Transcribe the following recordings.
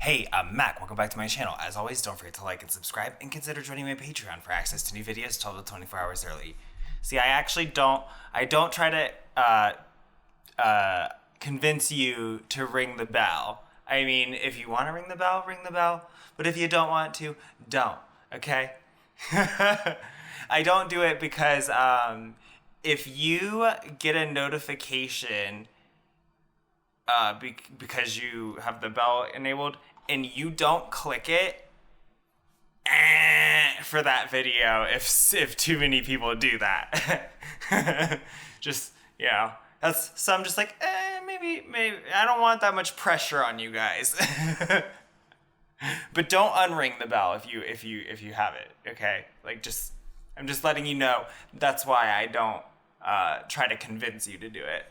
Hey, I'm Mac. Welcome back to my channel. As always, don't forget to like and subscribe and consider joining my Patreon for access to new videos 12 to 24 hours early. See, I don't try to convince you to ring the bell. I mean, if you want to ring the bell, ring the bell. But if you don't want to, don't. Okay? I don't do it because if you get a notification because you have the bell enabled and you don't click it for that video, if too many people do that, just, you know, so I'm just like, maybe I don't want that much pressure on you guys. But don't unring the bell if you have it, okay? Like, I'm just letting you know that's why I don't try to convince you to do it.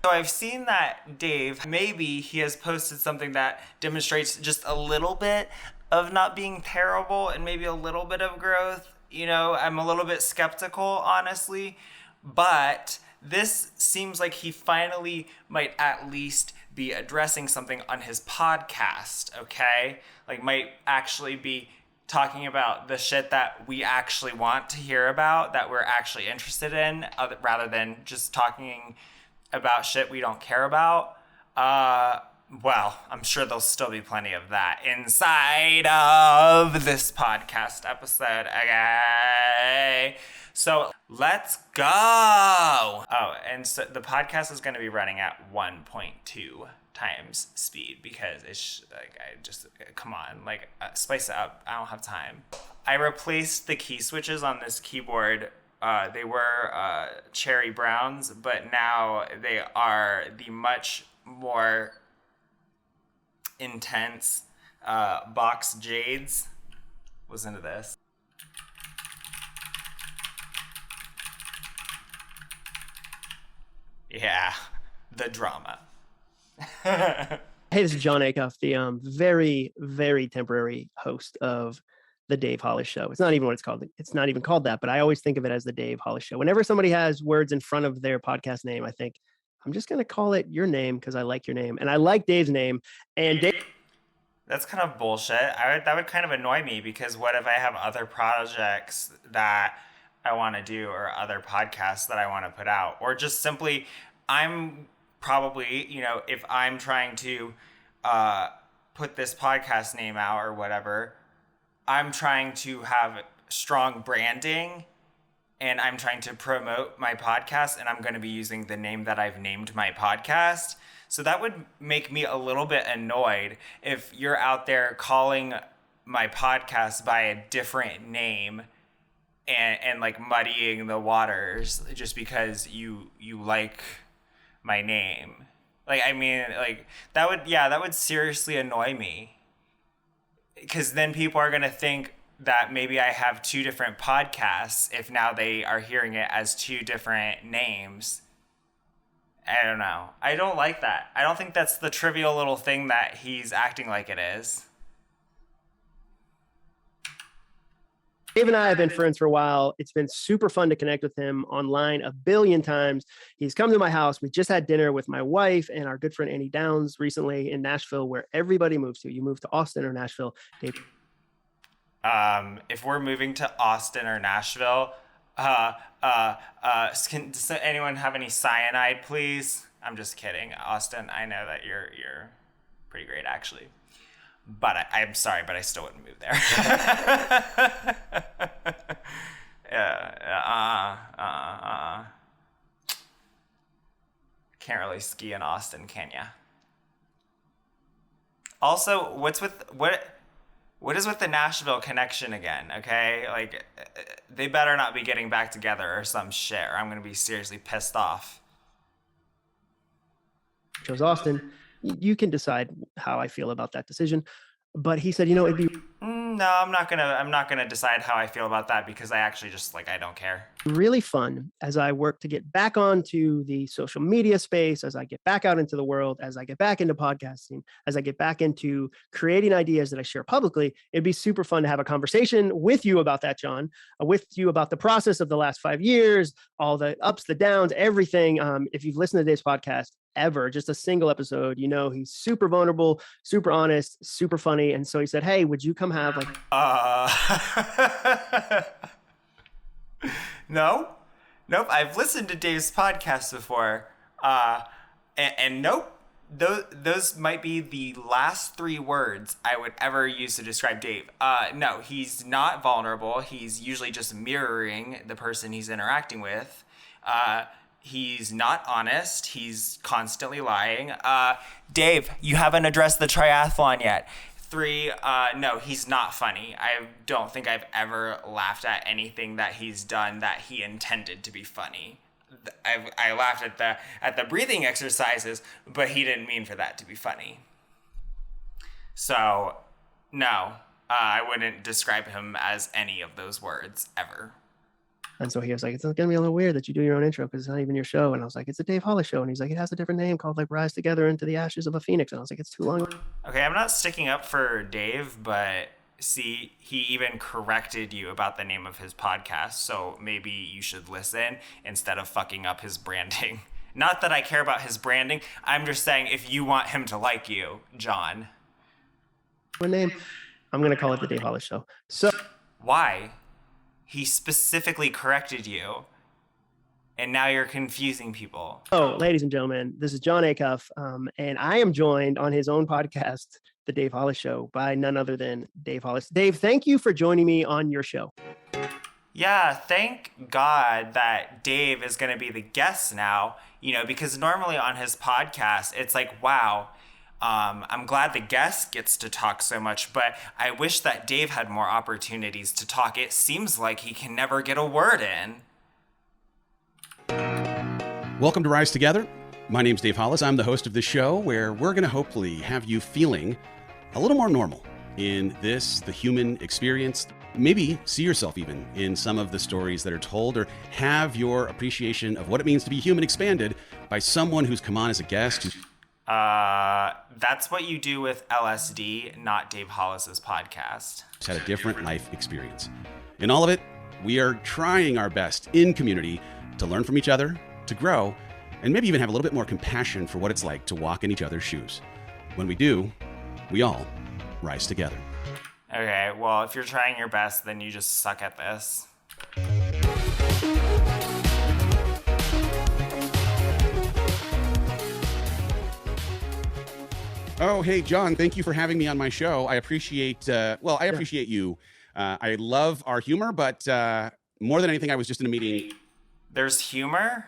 So I've seen that Dave, maybe he has posted something that demonstrates just a little bit of not being terrible and maybe a little bit of growth. You know, I'm a little bit skeptical, honestly, but this seems like he finally might at least be addressing something on his podcast, okay? Like, might actually be talking about the shit that we actually want to hear about, that we're actually interested in, rather than just talking about shit we don't care about. Well, I'm sure there'll still be plenty of that inside of this podcast episode, okay? So let's go. Oh, and so the podcast is going to be running at 1.2 times speed because it's like, come on, like, spice it up. I don't have time. I replaced the key switches on this keyboard. They were cherry browns, but now they are the much more intense box jades. Listen to this. Yeah, the drama. Hey, this is John Acuff, the very, very temporary host of the Dave Hollis Show. It's not even what it's called. It's not even called that, but I always think of it as the Dave Hollis Show. Whenever somebody has words in front of their podcast name, I think, I'm just going to call it your name because I like your name. And I like Dave's name. And Dave... That's kind of bullshit. That would kind of annoy me because what if I have other projects that I want to do or other podcasts that I want to put out? Or just simply, I'm probably, you know, if I'm trying to put this podcast name out or whatever, I'm trying to have strong branding and I'm trying to promote my podcast and I'm going to be using the name that I've named my podcast. So that would make me a little bit annoyed if you're out there calling my podcast by a different name and like muddying the waters just because you like my name. Like, I mean, like, that would seriously annoy me. Because then people are going to think that maybe I have two different podcasts if now they are hearing it as two different names. I don't know. I don't like that. I don't think that's the trivial little thing that he's acting like it is. Dave and I have been friends for a while. It's been super fun to connect with him online a billion times. He's come to my house. We just had dinner with my wife and our good friend Annie Downs recently in Nashville, where everybody moves to. You move to Austin or Nashville, Dave? If we're moving to Austin or Nashville, does anyone have any cyanide, please? I'm just kidding. Austin, I know that you're pretty great, actually. But I'm sorry, but I still wouldn't move there. Can't really ski in Austin, can ya? Also, what is with the Nashville connection again? Okay, like, they better not be getting back together or some shit, or I'm gonna be seriously pissed off. Chose Austin. You can decide how I feel about that decision. But he said, you know, it'd be... No, I'm not gonna decide how I feel about that because I actually just, like, I don't care. Really fun as I work to get back onto the social media space, as I get back out into the world, as I get back into podcasting, as I get back into creating ideas that I share publicly. It'd be super fun to have a conversation with you about that, John, with you about the process of the last 5 years, all the ups, the downs, everything. If you've listened to this podcast, ever, just a single episode. You know, he's super vulnerable, super honest, super funny. And so he said, hey, would you come have like... No, nope. I've listened to Dave's podcast before. And nope. Those might be the last 3 words I would ever use to describe Dave. No, he's not vulnerable. He's usually just mirroring the person he's interacting with. He's not honest. He's constantly lying. Dave, you haven't addressed the triathlon yet. 3, no, he's not funny. I don't think I've ever laughed at anything that he's done that he intended to be funny. I laughed at the breathing exercises, but he didn't mean for that to be funny. So, no, I wouldn't describe him as any of those words ever. And so he was like, it's going to be a little weird that you do your own intro because it's not even your show. And I was like, it's a Dave Hollis show. And he's like, it has a different name called like Rise Together into the Ashes of a Phoenix. And I was like, it's too long. Okay, I'm not sticking up for Dave, but see, he even corrected you about the name of his podcast. So maybe you should listen instead of fucking up his branding. Not that I care about his branding. I'm just saying if you want him to like you, John. Name, I'm going to call it the Dave Hollis show. So why? He specifically corrected you, and now you're confusing people. Oh, ladies and gentlemen, this is John Acuff, and I am joined on his own podcast, The Dave Hollis Show, by none other than Dave Hollis. Dave, thank you for joining me on your show. Yeah, thank God that Dave is going to be the guest now, because normally on his podcast, it's like, wow, I'm glad the guest gets to talk so much, but I wish that Dave had more opportunities to talk. It seems like he can never get a word in. Welcome to Rise Together. My name's Dave Hollis. I'm the host of this show where we're going to hopefully have you feeling a little more normal in the human experience. Maybe see yourself even in some of the stories that are told, or have your appreciation of what it means to be human expanded by someone who's come on as a guest. That's what you do with LSD, not Dave Hollis's podcast. Had a different life experience. In all of it, we are trying our best in community to learn from each other, to grow, and maybe even have a little bit more compassion for what it's like to walk in each other's shoes. When we do, we all rise together. Okay, well, if you're trying your best, then you just suck at this. Oh, hey, John, thank you for having me on my show. I appreciate, appreciate you. I love our humor, but more than anything, I was just in a meeting. There's humor?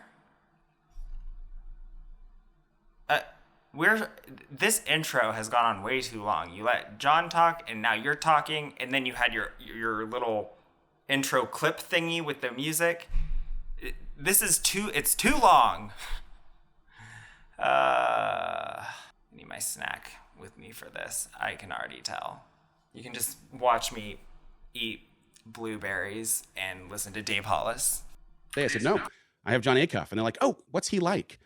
This intro has gone on way too long. You let John talk, and now you're talking, and then you had your little intro clip thingy with the music. It's too long. I need my snack with me for this. I can already tell. You can just watch me eat blueberries and listen to Dave Hollis. I said, no, I have John Acuff. And they're like, oh, what's he like?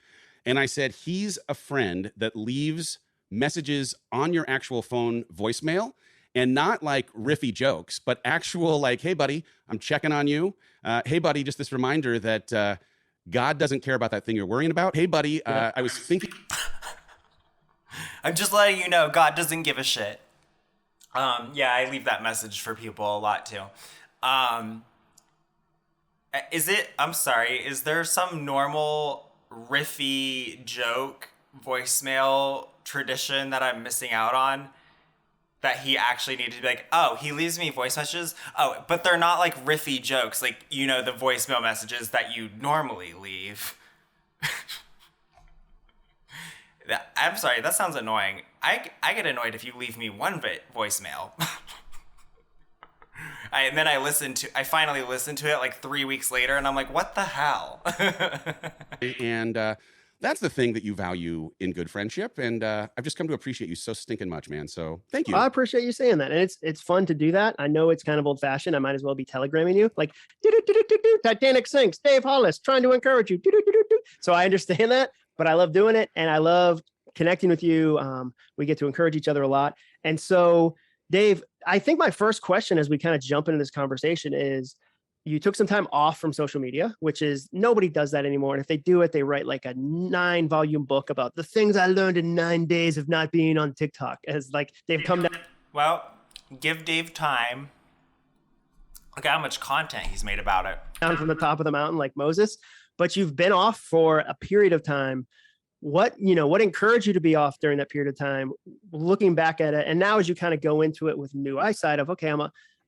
And I said, he's a friend that leaves messages on your actual phone voicemail, and not like riffy jokes, but actual like, hey, buddy, I'm checking on you. Hey, buddy, just this reminder that God doesn't care about that thing you're worrying about. Hey, buddy, I was thinking. I'm just letting you know God doesn't give a shit. I leave that message for people a lot too. Is there some normal riffy joke voicemail tradition that I'm missing out on that he actually needed to be like, oh, he leaves me voice messages? Oh, but they're not like riffy jokes, like, the voicemail messages that you normally leave. I'm sorry, that sounds annoying. I get annoyed if you leave me one voicemail. And then I finally listened to it like 3 weeks later, and I'm like, what the hell? And that's the thing that you value in good friendship. And I've just come to appreciate you so stinking much, man. So thank you. I appreciate you saying that. And it's fun to do that. I know it's kind of old fashioned. I might as well be telegramming you like, Titanic sinks, Dave Hollis trying to encourage you. So I understand that, but I love doing it. And I love connecting with you. We get to encourage each other a lot. And so, Dave, I think my first question as we kind of jump into this conversation is, you took some time off from social media, which is nobody does that anymore. And if they do it, they write like a 9-volume book about the things I learned in 9 days of not being on TikTok, as like they've come down. Well, give Dave time. Look how much content he's made about it. Down from the top of the mountain like Moses, but you've been off for a period of time. What encouraged you to be off during that period of time, looking back at it? And now as you kind of go into it with new eyesight of, okay,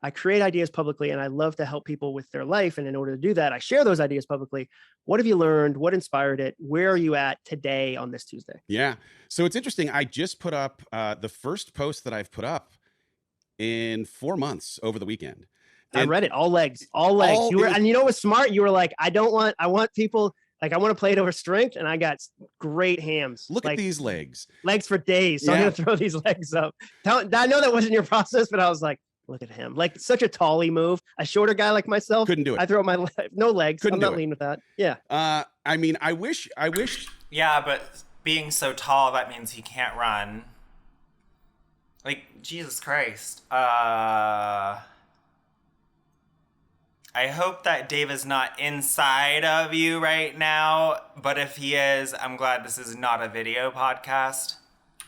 I create ideas publicly and I love to help people with their life. And in order to do that, I share those ideas publicly. What have you learned? What inspired it? Where are you at today on this Tuesday? Yeah. So it's interesting. I just put up the first post that I've put up in 4 months over the weekend. I read it. All legs. And you know what's smart? You were like, I want people, like I want to play it over strength. And I got great hams. Look at these legs. Legs for days. So I'm going to throw these legs up. I know that wasn't your process, but I was like, look at him. Like such a tally move. A shorter guy like myself. Couldn't do it. I throw my no legs. Couldn't I'm not leaning with that. Yeah. I mean, I wish. Yeah, but being so tall, that means he can't run. Like, Jesus Christ. I hope that Dave is not inside of you right now, but if he is, I'm glad this is not a video podcast.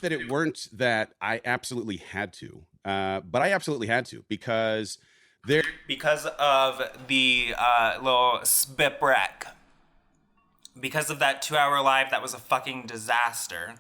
That it weren't that I absolutely had to, but I absolutely had to because of the little spip wreck. Because of that 2-hour live, that was a fucking disaster.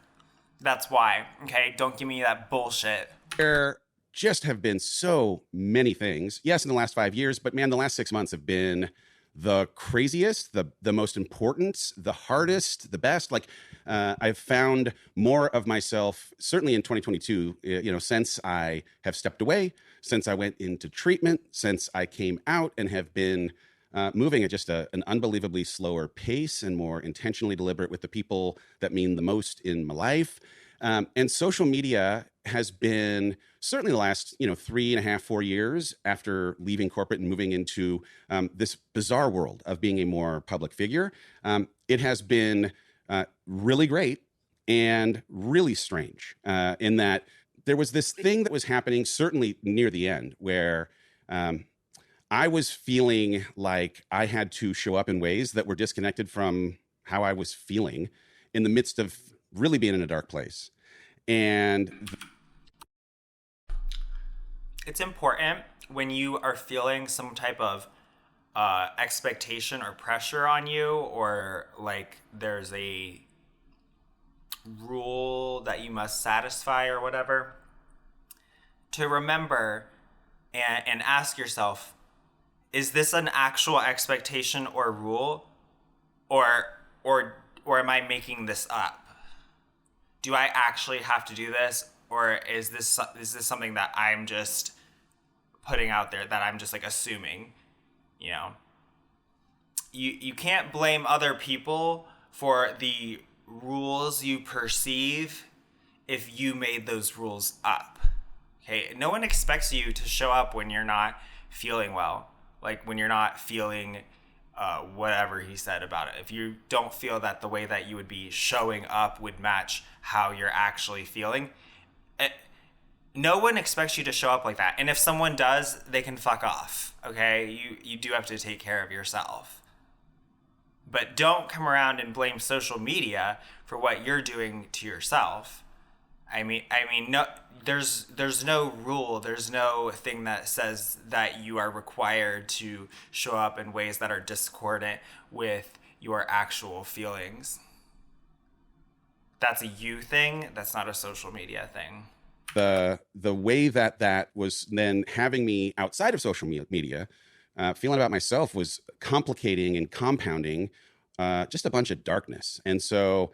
That's why. Okay, don't give me that bullshit. There just have been so many things. Yes, in the last 5 years, but man, the last 6 months have been the craziest, the most important, the hardest, the best. Like I've found more of myself, certainly in 2022, since I have stepped away, since I went into treatment, since I came out and have been moving at just an unbelievably slower pace and more intentionally deliberate with the people that mean the most in my life. And social media has been certainly the last, 3.5, 4 years after leaving corporate and moving into this bizarre world of being a more public figure. It has been really great and really strange in that there was this thing that was happening certainly near the end where I was feeling like I had to show up in ways that were disconnected from how I was feeling in the midst of really being in a dark place. And it's important when you are feeling some type of expectation or pressure on you, or like there's a rule that you must satisfy or whatever, to remember and ask yourself, is this an actual expectation or rule, or am I making this up? Do I actually have to do this, or is this something that I'm just putting out there, that I'm just like assuming? You can't blame other people for the rules you perceive if you made those rules up. Okay, no one expects you to show up when you're not feeling well, like when you're not feeling whatever he said about it. If you don't feel that the way that you would be showing up would match how you're actually feeling, no one expects you to show up like that. And if someone does, they can fuck off. Okay, you do have to take care of yourself. But don't come around and blame social media for what you're doing to yourself. I mean, no, there's no rule, there's no thing that says that you are required to show up in ways that are discordant with your actual feelings. That's a you thing, that's not a social media thing. The way that was then having me outside of social media, feeling about myself was complicating and compounding just a bunch of darkness. And so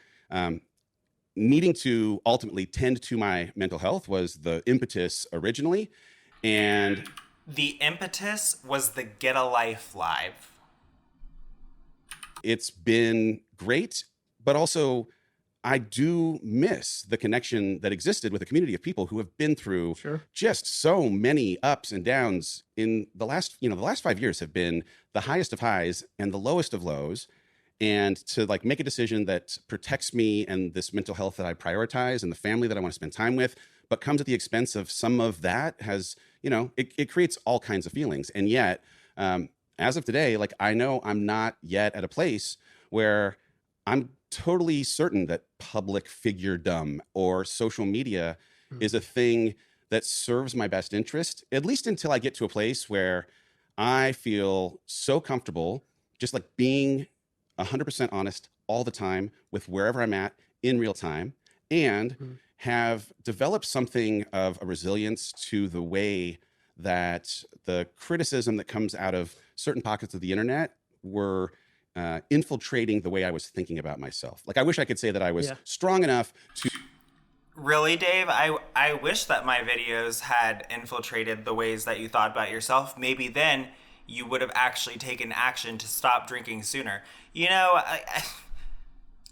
needing to ultimately tend to my mental health was the impetus originally. And the impetus was the Get a Life Live. It's been great, but also I do miss the connection that existed with a community of people who have been through just so many ups and downs in the last 5 years have been the highest of highs and the lowest of lows. And to like make a decision that protects me and this mental health that I prioritize and the family that I want to spend time with, but comes at the expense of some of that has, it creates all kinds of feelings. And yet as of today, like I know I'm not yet at a place where I'm totally certain that public figure-dom or social media is a thing that serves my best interest, at least until I get to a place where I feel so comfortable just like being 100% honest all the time with wherever I'm at in real time, and have developed something of a resilience to the way that the criticism that comes out of certain pockets of the internet were infiltrating the way I was thinking about myself. Like, I wish I could say that I was strong enough to. Really, Dave? I wish that my videos had infiltrated the ways that you thought about yourself. Maybe then you would have actually taken action to stop drinking sooner. You know,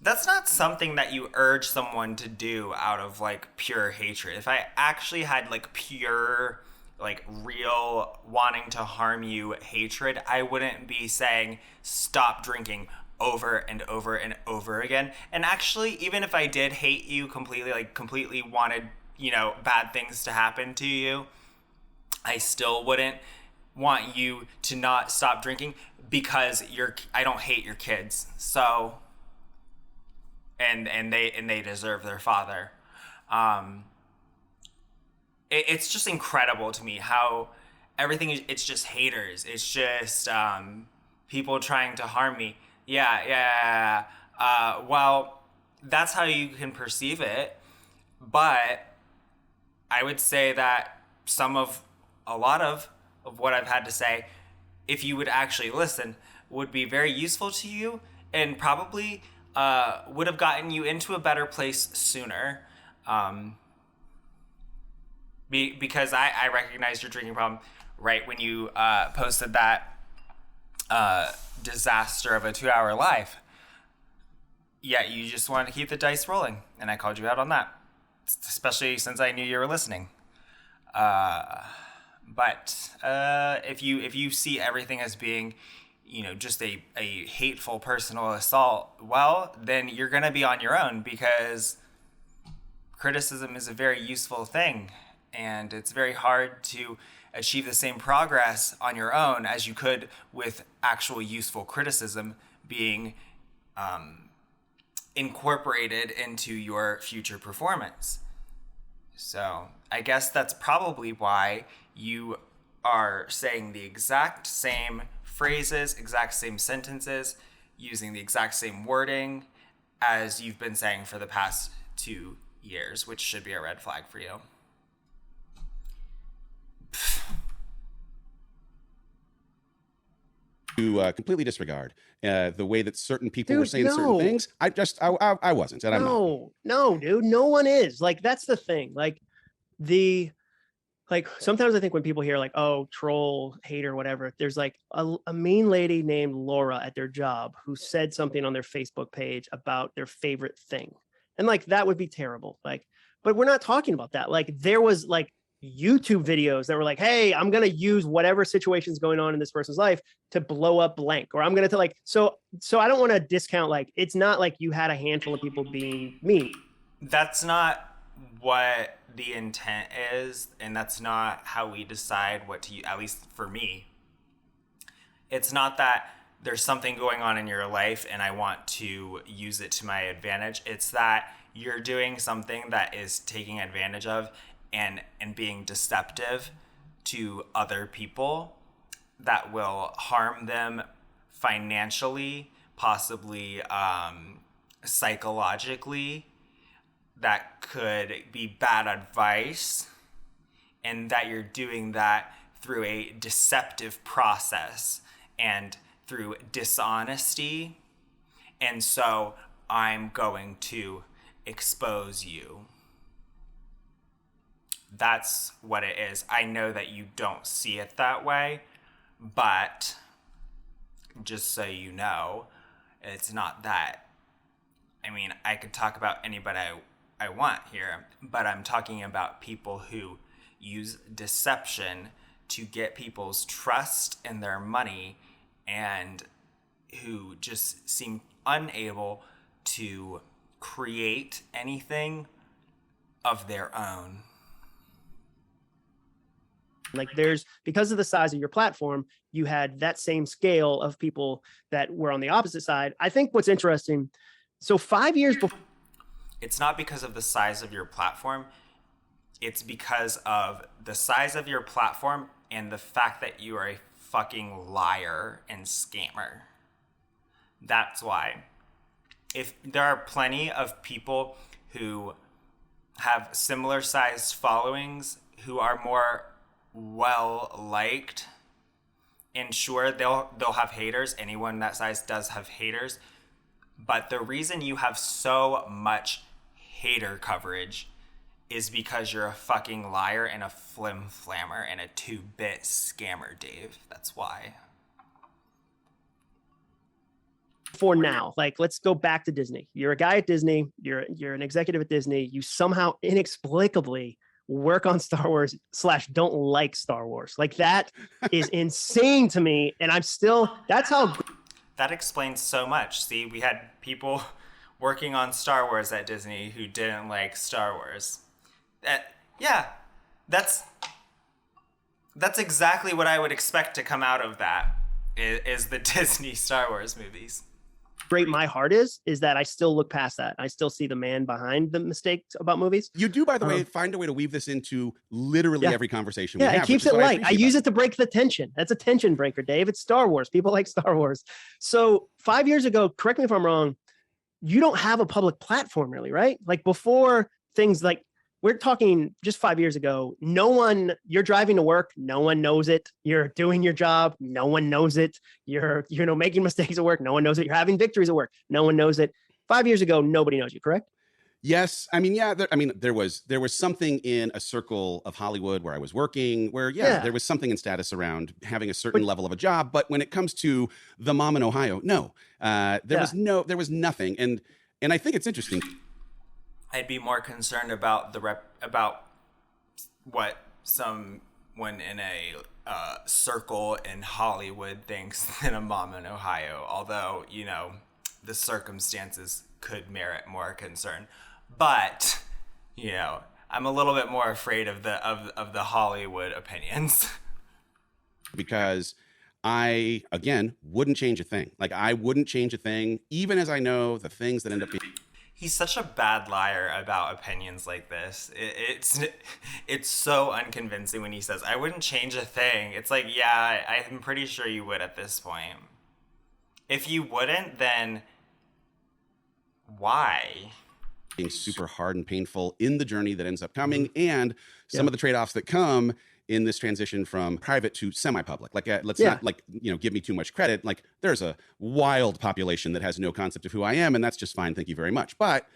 that's not something that you urge someone to do out of like pure hatred. If I actually had like pure, like real wanting to harm you hatred, I wouldn't be saying stop drinking over and over and over again. And actually, even if I did hate you completely, like completely wanted, you know, bad things to happen to you, I still wouldn't want you to not stop drinking because I don't hate your kids. So and they deserve their father. It's just incredible to me how everything it's just haters. It's just people trying to harm me. Yeah. Well, that's how you can perceive it. But I would say that a lot of what I've had to say, if you would actually listen, would be very useful to you and probably would have gotten you into a better place sooner. Because I recognized your drinking problem right when you posted that disaster of a 2-hour life. Yet you just wanted to keep the dice rolling, and I called you out on that, especially since I knew you were listening. But if you see everything as being, you know, just a hateful personal assault, well, then you're gonna be on your own, because criticism is a very useful thing, and it's very hard to achieve the same progress on your own as you could with actual useful criticism being incorporated into your future performance. So I guess that's probably why you are saying the exact same phrases, exact same sentences, using the exact same wording as you've been saying for the past 2 years, which should be a red flag for you. To completely disregard the way that certain people were saying certain things. I wasn't, and I'm not. No, dude, no one is. Like, that's the thing. Like sometimes I think when people hear like, oh, troll, hater, whatever, there's like a mean lady named Laura at their job who said something on their Facebook page about their favorite thing. And like, that would be terrible. Like, but we're not talking about that. Like, there was like YouTube videos that were like, hey, I'm going to use whatever situation's going on in this person's life to blow up blank, or I'm going to like, so I don't want to discount, like, it's not like you had a handful of people being mean. That's not what the intent is, and that's not how we decide what to use, at least for me. It's not that there's something going on in your life and I want to use it to my advantage. It's that you're doing something that is taking advantage of and being deceptive to other people that will harm them financially, possibly psychologically, that could be bad advice, and that you're doing that through a deceptive process and through dishonesty. And so I'm going to expose you. That's what it is. I know that you don't see it that way, but just so you know, it's not that. I mean, I could talk about anybody I want here, but I'm talking about people who use deception to get people's trust in their money, and who just seem unable to create anything of their own. Like there's, because of the size of your platform, you had that same scale of people that were on the opposite side. I think what's interesting, so 5 years before. It's not because of the size of your platform. It's because of the size of your platform and the fact that you are a fucking liar and scammer. That's why. If there are plenty of people who have similar sized followings who are more well liked, and sure, they'll have haters. Anyone that size does have haters. But the reason you have so much hater coverage is because you're a fucking liar and a flim-flammer and a 2-bit scammer, Dave. That's why. For now, like, let's go back to Disney. You're a guy at Disney. You're an executive at Disney. You somehow inexplicably work on Star Wars / don't like Star Wars. Like, that is insane to me. And I'm still, that's how. That explains so much. See, we had people working on Star Wars at Disney who didn't like Star Wars. That's exactly what I would expect to come out of that, is the Disney Star Wars movies. Great my heart is that I still look past that. I still see the man behind the mistakes about movies. You do, by the way, find a way to weave this into literally every conversation we have. Yeah, it keeps it light. I use it to break the tension. That's a tension breaker, Dave. It's Star Wars. People like Star Wars. So 5 years ago, correct me if I'm wrong, you don't have a public platform really, right? Like before things like, we're talking just 5 years ago, no one, you're driving to work, no one knows it. You're doing your job, no one knows it. You're, making mistakes at work, no one knows it. You're having victories at work, no one knows it. 5 years ago, nobody knows you, correct? Yes. I mean, yeah, there was something in a circle of Hollywood where I was working where, there was something in status around having a certain level of a job. But when it comes to the mom in Ohio, no, there was nothing. And I think it's interesting. I'd be more concerned about about what someone in a circle in Hollywood thinks than a mom in Ohio. Although, the circumstances could merit more concern. But, I'm a little bit more afraid of the Hollywood opinions. Because I, again, wouldn't change a thing. Like, I wouldn't change a thing, even as I know the things that end up being. He's such a bad liar about opinions like this. It's so unconvincing when he says, I wouldn't change a thing. It's like, yeah, I'm pretty sure you would at this point. If you wouldn't, then why? Being super hard and painful in the journey that ends up coming, and some of the trade-offs that come in this transition from private to semi-public. Like, let's not give me too much credit. Like, there's a wild population that has no concept of who I am, and that's just fine. Thank you very much. But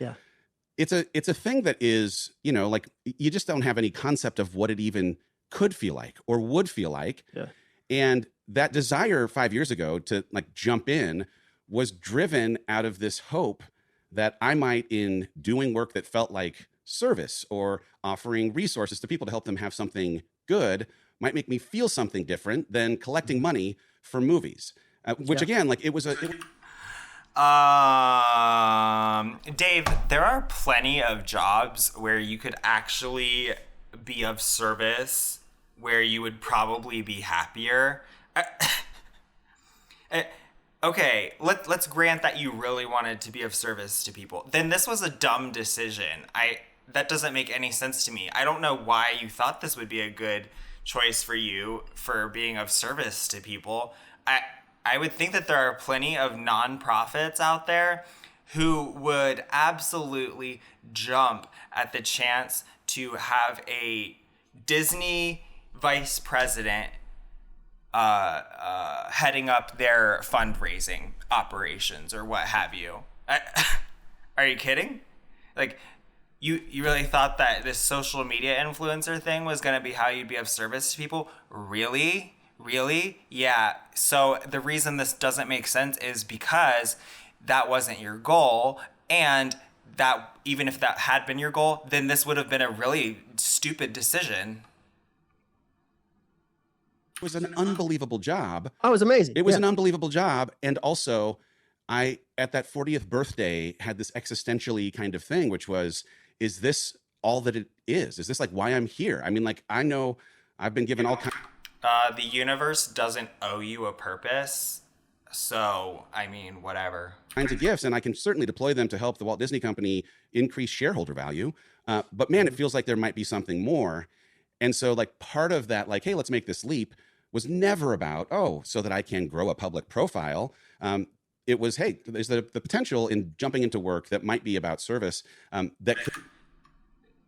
it's a thing that is, like, you just don't have any concept of what it even could feel like or would feel like. Yeah. And that desire 5 years ago to like jump in was driven out of this hope that I might, in doing work that felt like service or offering resources to people to help them have something good, might make me feel something different than collecting money for movies, which again, like it was a. Dave, there are plenty of jobs where you could actually be of service, where you would probably be happier. Okay, let's grant that you really wanted to be of service to people. Then this was a dumb decision. That doesn't make any sense to me. I don't know why you thought this would be a good choice for you for being of service to people. I would think that there are plenty of nonprofits out there who would absolutely jump at the chance to have a Disney vice president heading up their fundraising operations or what have you. Are you kidding? Like, you really thought that this social media influencer thing was going to be how you'd be of service to people? Really? Yeah. So the reason this doesn't make sense is because that wasn't your goal, and that even if that had been your goal, then this would have been a really stupid decision. It was an unbelievable job. Oh, it was amazing. It was an unbelievable job. And also, I, at that 40th birthday, had this existentially kind of thing, which was, is this all that it is? Is this like why I'm here? I mean, like, I know I've been given all kinds. The universe doesn't owe you a purpose. So, I mean, whatever. Kinds of gifts, and I can certainly deploy them to help the Walt Disney Company increase shareholder value. But man, it feels like there might be something more. And so like part of that, like, hey, let's make this leap was never about, oh, so that I can grow a public profile. It was, hey, there's the potential in jumping into work that might be about service that could.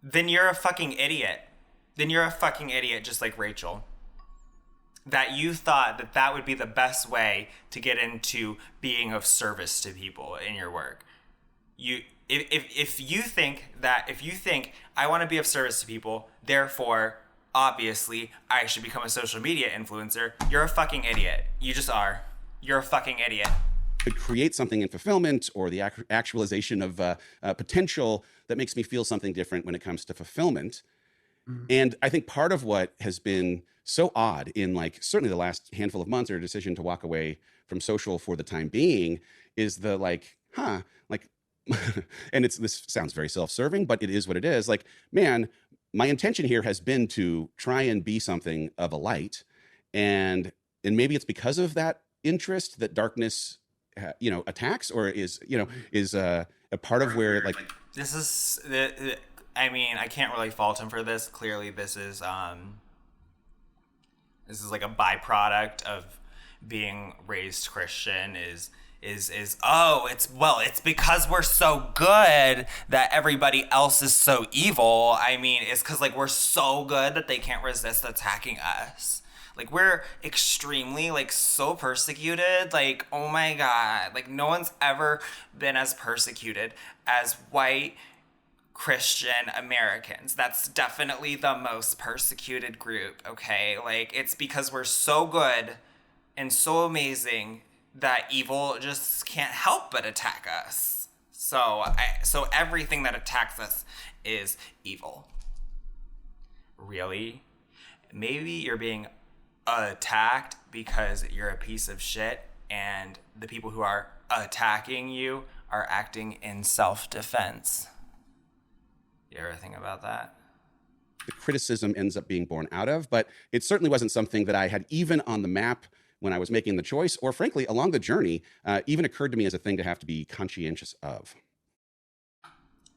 Then you're a fucking idiot. Then you're a fucking idiot, just like Rachel. That you thought that that would be the best way to get into being of service to people in your work. If you think I want to be of service to people, therefore, obviously, I should become a social media influencer, you're a fucking idiot. You just are. You're a fucking idiot. Could create something in fulfillment or the actualization of potential that makes me feel something different when it comes to fulfillment. And I think part of what has been so odd in like certainly the last handful of months or decision to walk away from social for the time being is the like, and this sounds very self-serving, but it is what it is. Like, man, my intention here has been to try and be something of a light. And maybe it's because of that interest that darkness, attacks or is a part of where like. This is, I mean, I can't really fault him for this. Clearly this is like a byproduct of being raised Christian it's because we're so good that everybody else is so evil. I mean, it's because like we're so good that they can't resist attacking us. Like we're extremely like so persecuted. Like, oh my God, like no one's ever been as persecuted as white Christian Americans. That's definitely the most persecuted group, okay? Like, it's because we're so good and so amazing that evil just can't help but attack us. So everything that attacks us is evil. Really? Maybe you're being attacked because you're a piece of shit and the people who are attacking you are acting in self-defense. You ever think about that? The criticism ends up being born out of, but it certainly wasn't something that I had even on the map when I was making the choice, or frankly, along the journey, even occurred to me as a thing to have to be conscientious of.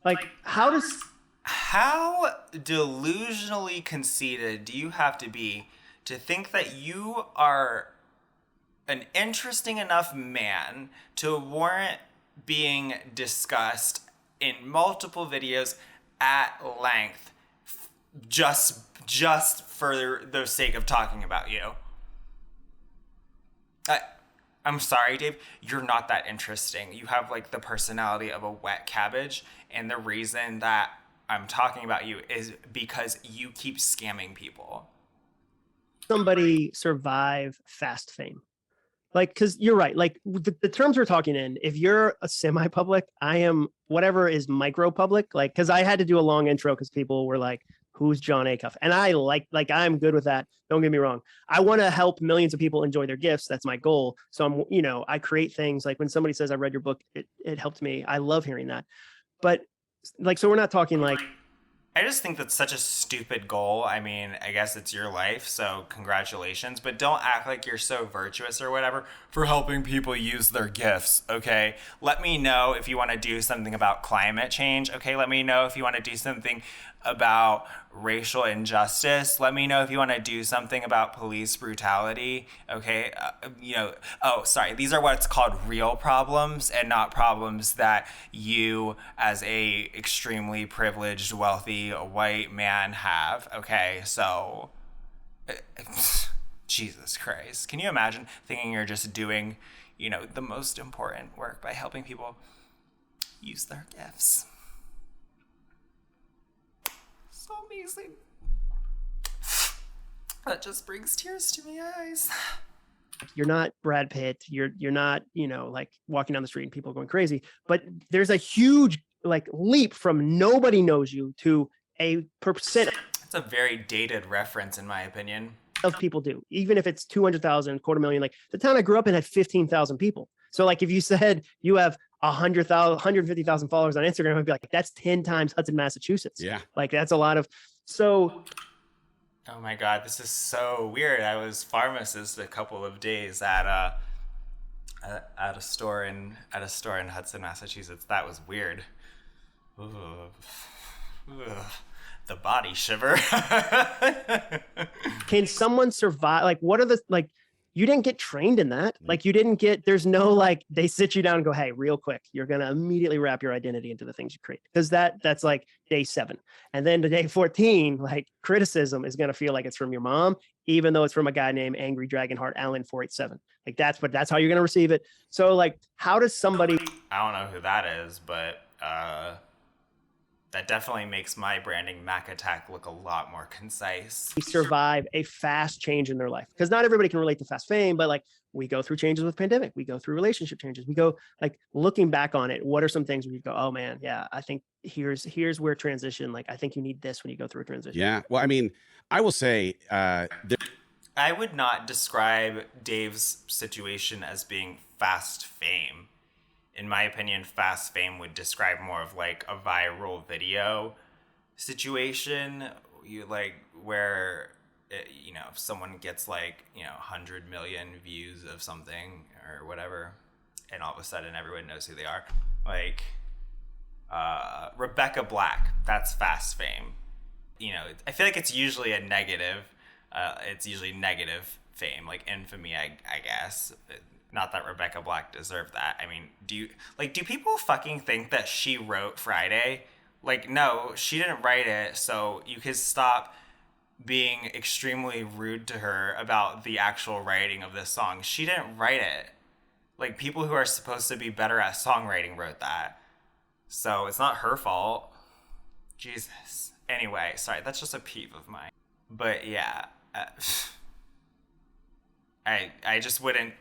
Like, how delusionally conceited do you have to be to think that you are an interesting enough man to warrant being discussed in multiple videos at length just for the sake of talking about you? I'm sorry, Dave, you're not that interesting. You have like the personality of a wet cabbage, and the reason that I'm talking about you is because you keep scamming people. Somebody survive fast fame? Like, because you're right. Like the terms we're talking in, if you're a semi-public, I am whatever is micro-public. Like, because I had to do a long intro because people were like, who's Jon Acuff? And I like I'm good with that. Don't get me wrong. I want to help millions of people enjoy their gifts. That's my goal. So I create things like when somebody says I read your book, it helped me. I love hearing that. But like, so we're not talking like. I just think that's such a stupid goal. I mean, I guess it's your life, so congratulations. But don't act like you're so virtuous or whatever for helping people use their gifts, okay? Let me know if you want to do something about climate change, okay? Let me know if you want to do something about racial injustice. Let me know if you want to do something about police brutality, okay? These are what's called real problems and not problems that you as a extremely privileged, wealthy white man have, okay? So, Jesus Christ. Can you imagine thinking you're just doing, the most important work by helping people use their gifts? So amazing. That just brings tears to my eyes. You're not Brad Pitt. You're not, like walking down the street and people going crazy. But there's a huge leap from nobody knows you to a percent. It's a very dated reference, in my opinion. Of people do, even if it's 200,000, 250,000. Like the town I grew up in had 15,000 people. So like if you said you have 100,000, 150,000 followers on Instagram, I'd be like, that's 10 times Hudson, Massachusetts. Yeah. Like that's a lot of, so. Oh my God, this is so weird. I was pharmacist a couple of days at a store in Hudson, Massachusetts. That was weird. Ooh. Ugh. The body shiver. Can someone survive? Like, what are the, like, you didn't get trained in that. Like, you didn't get, there's no, like, they sit you down and go, hey, real quick, you're going to immediately wrap your identity into the things you create. Because that's like day 7. And then to day 14, like, criticism is going to feel like it's from your mom, even though it's from a guy named Angry Dragonheart Allen 487. Like, that's how you're going to receive it. So, like, how does somebody, I don't know who that is, but that definitely makes my branding Mac Attack look a lot more concise. survive a fast change in their life? Because not everybody can relate to fast fame, but like, we go through changes with pandemic, we go through relationship changes, we go, like, looking back on it, what are some things where you go, oh man, yeah, I think here's where transition, like, I think you need this when you go through a transition. Yeah. Well, I mean, I will say, I would not describe Dave's situation as being fast fame. In my opinion, fast fame would describe more of like a viral video situation, where if someone gets like 100 million views of something or whatever, and all of a sudden everyone knows who they are. Like Rebecca Black, that's fast fame. I feel like it's usually a negative. It's usually negative fame, like infamy, I guess. Not that Rebecca Black deserved that. I mean, do people fucking think that she wrote Friday? Like, no, she didn't write it, so you could stop being extremely rude to her about the actual writing of this song. She didn't write it. Like, people who are supposed to be better at songwriting wrote that. So it's not her fault. Jesus. Anyway, sorry, that's just a peeve of mine. But yeah, I just wouldn't,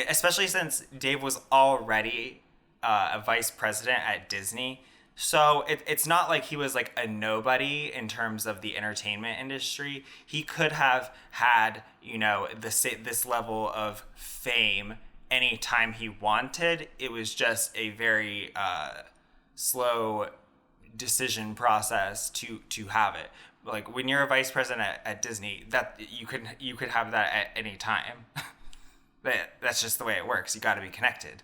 especially since Dave was already a vice president at Disney. So it's not like he was like a nobody in terms of the entertainment industry. He could have had, this level of fame anytime he wanted. It was just a very slow decision process to have it. Like, when you're a vice president at Disney, that you could have that at any time. That's just the way it works. You got to be connected.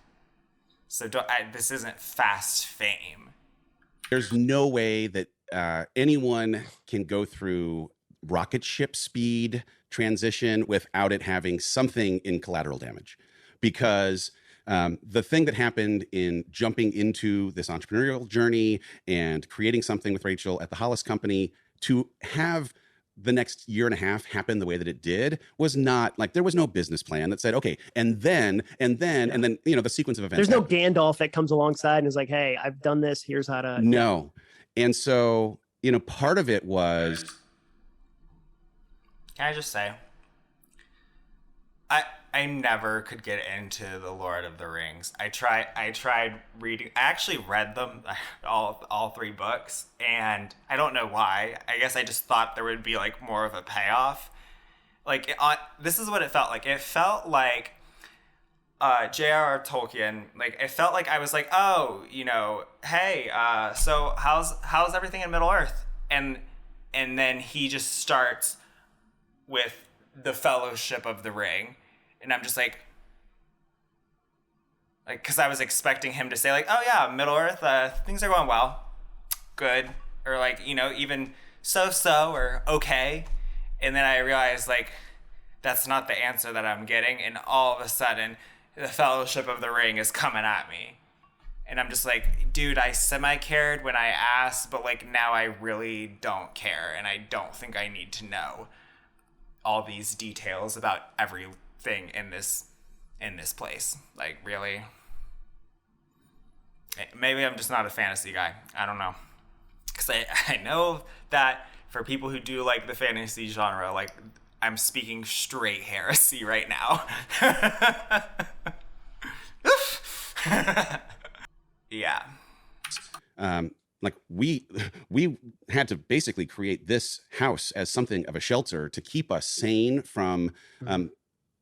So this isn't fast fame. there's no way that anyone can go through rocket ship speed transition without it having something in collateral damage, because the thing that happened in jumping into this entrepreneurial journey and creating something with Rachel at the Hollis Company, to have the next year and a half happen the way that it did, was not like, there was no business plan that said, okay, and then, the sequence of events. There's no Gandalf that comes alongside and is like, hey, I've done this. Here's how to. No. And so, part of it was. Can I just say, I never could get into the Lord of the Rings. I tried reading. I actually read them, all 3 books, and I don't know why. I guess I just thought there would be like more of a payoff. Like, this is what it felt like. It felt like J.R.R. Tolkien. Like, it felt like I was like, oh, hey, so how's everything in Middle Earth? And then he just starts with the Fellowship of the Ring. And I'm just like, because I was expecting him to say like, oh yeah, Middle Earth, things are going well, good, or like, even so or okay. And then I realized like, that's not the answer that I'm getting. And all of a sudden, the Fellowship of the Ring is coming at me. And I'm just like, dude, I semi-cared when I asked, but like now I really don't care. And I don't think I need to know all these details about everything in this place. Like, really? Maybe I'm just not a fantasy guy. I don't know. Because I know that for people who do like the fantasy genre, like, I'm speaking straight heresy right now. Yeah. Like, we had to basically create this house as something of a shelter to keep us sane from,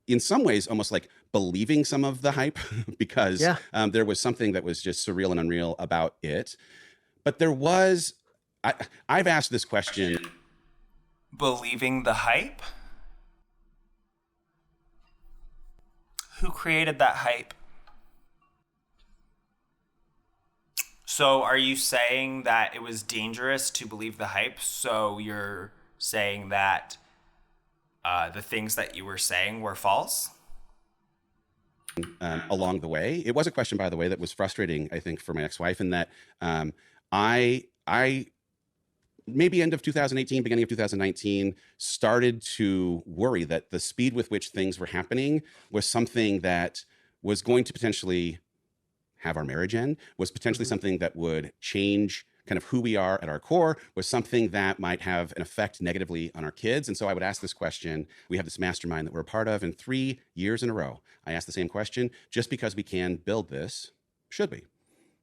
in some ways, almost like believing some of the hype, because there was something that was just surreal and unreal about it. But there was, I've asked this question. Believing the hype? Who created that hype? So are you saying that it was dangerous to believe the hype? So you're saying that the things that you were saying were false? Along the way, it was a question, by the way, that was frustrating, I think, for my ex-wife, in that I maybe end of 2018, beginning of 2019, started to worry that the speed with which things were happening was something that was going to potentially have our marriage end, was potentially something that would change kind of who we are at our core, was something that might have an effect negatively on our kids. And so I would ask this question. We have this mastermind that we're a part of, and 3 years in a row, I asked the same question: just because we can build this, should we?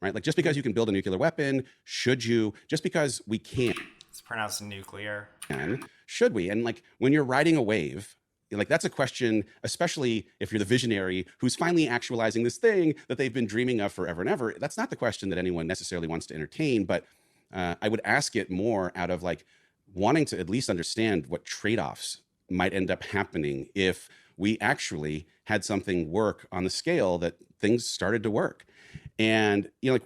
Right? Like, just because you can build a nuclear weapon, should you? Just because we can. It's pronounced nuclear. Should we? And like, when you're riding a wave, like, that's a question, especially if you're the visionary who's finally actualizing this thing that they've been dreaming of forever and ever. That's not the question that anyone necessarily wants to entertain, but I would ask it more out of like wanting to at least understand what trade-offs might end up happening if we actually had something work on the scale that things started to work. And, like,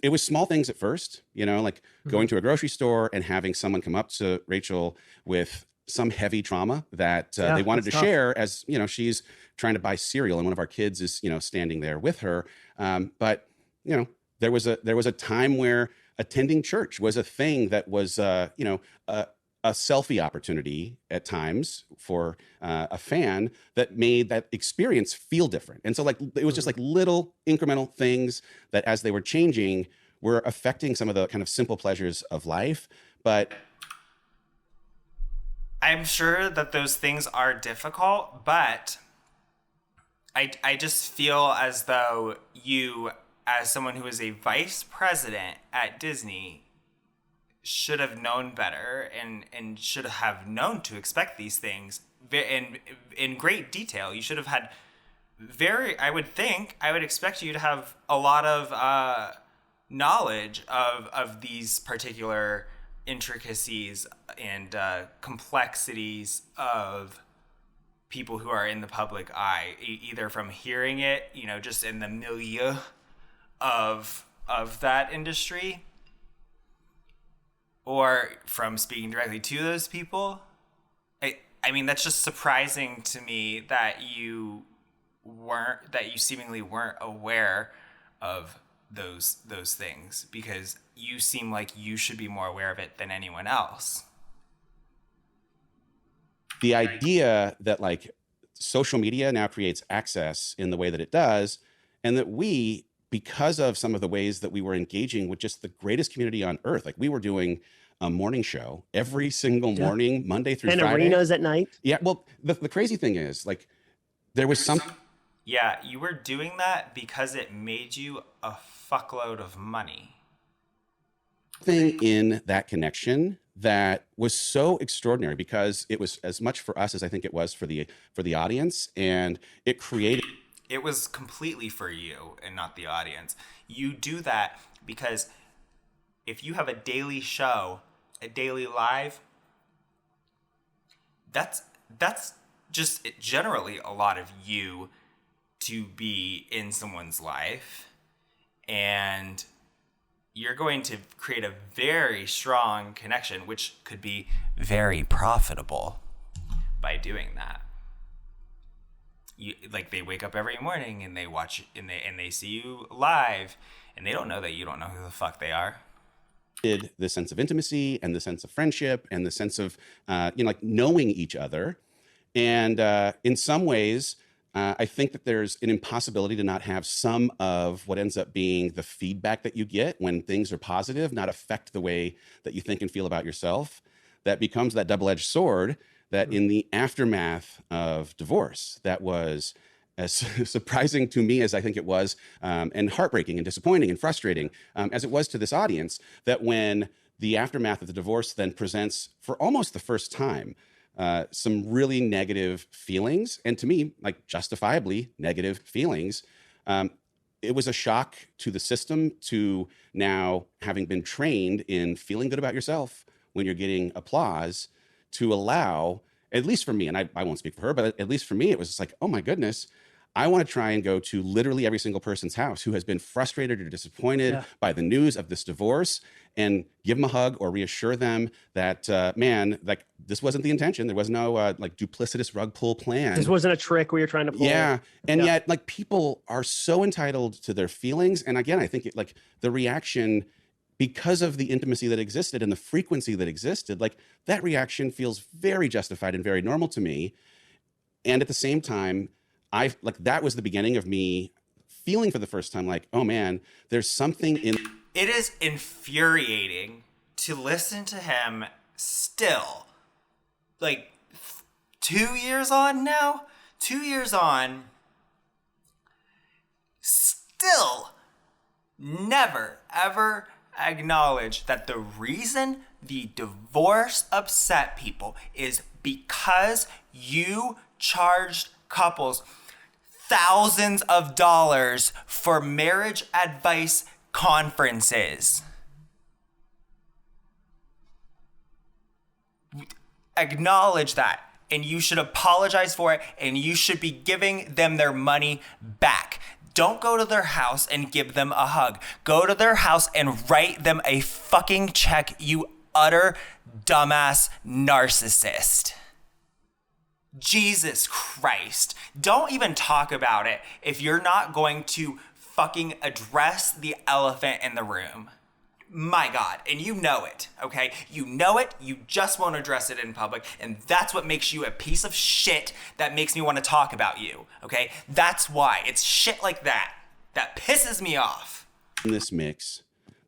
it was small things at first, like going to a grocery store and having someone come up to Rachel with some heavy trauma that they wanted to share, as, she's trying to buy cereal and one of our kids is, standing there with her. But, there was a time where attending church was a thing that was, a selfie opportunity at times for a fan that made that experience feel different. And so, like, it was just like little incremental things that, as they were changing, were affecting some of the kind of simple pleasures of life. But I'm sure that those things are difficult, but I just feel as though you, as someone who is a vice president at Disney, should have known better and should have known to expect these things in great detail. You should have had I would expect you to have a lot of knowledge of these particular intricacies and complexities of people who are in the public eye, either from hearing it, just in the milieu of that industry, or from speaking directly to those people. I mean, that's just surprising to me that you seemingly weren't aware of those things, because you seem like you should be more aware of it than anyone else. The idea that, like, social media now creates access in the way that it does, and that we, because of some of the ways that we were engaging with just the greatest community on earth, like, we were doing a morning show every single morning, Monday through Friday. And arenas at night. Yeah. Well, the crazy thing is, like, there was some. Yeah, you were doing that because it made you a fuckload of money. Thing in that connection that was so extraordinary, because it was as much for us as I think it was for the audience, and it created. It was completely for you and not the audience. You do that because if you have a daily show, a daily live, that's just generally a lot of you to be in someone's life, and you're going to create a very strong connection, which could be very profitable by doing that. You, like, they wake up every morning and they watch and they see you live, and they don't know that you don't know who the fuck they are. The sense of intimacy and the sense of friendship and the sense of like, knowing each other. And in some ways, I think that there's an impossibility to not have some of what ends up being the feedback that you get when things are positive not affect the way that you think and feel about yourself. That becomes that double-edged sword that, in the aftermath of divorce, that was as surprising to me as I think it was, and heartbreaking and disappointing and frustrating as it was to this audience, that when the aftermath of the divorce then presents for almost the first time some really negative feelings, and to me, like, justifiably negative feelings, it was a shock to the system, to now having been trained in feeling good about yourself when you're getting applause, to allow, at least for me, and I won't speak for her, but at least for me, it was just like, oh my goodness, I want to try and go to literally every single person's house who has been frustrated or disappointed by the news of this divorce and give them a hug or reassure them that, man, like this wasn't the intention. There was no like duplicitous rug pull plan. This wasn't a trick we were trying to pull. Yeah. And yet like people are so entitled to their feelings. And again, I think like the reaction, because of the intimacy that existed and the frequency that existed, like that reaction feels very justified and very normal to me. And at the same time, that was the beginning of me feeling for the first time like, oh man, there's something in. It is infuriating to listen to him still, like 2 years on now, 2 years on, still never, ever acknowledge that the reason the divorce upset people is because you charged couples thousands of dollars for marriage advice conferences. Acknowledge that, and you should apologize for it, and you should be giving them their money back. Don't go to their house and give them a hug. Go to their house and write them a fucking check, you utter dumbass narcissist. Jesus Christ. Don't even talk about it if you're not going to fucking address the elephant in the room. My God. And you know it, okay? You know it. You just won't address it in public. And that's what makes you a piece of shit that makes me want to talk about you, okay? That's why. It's shit like that that pisses me off. In this mix,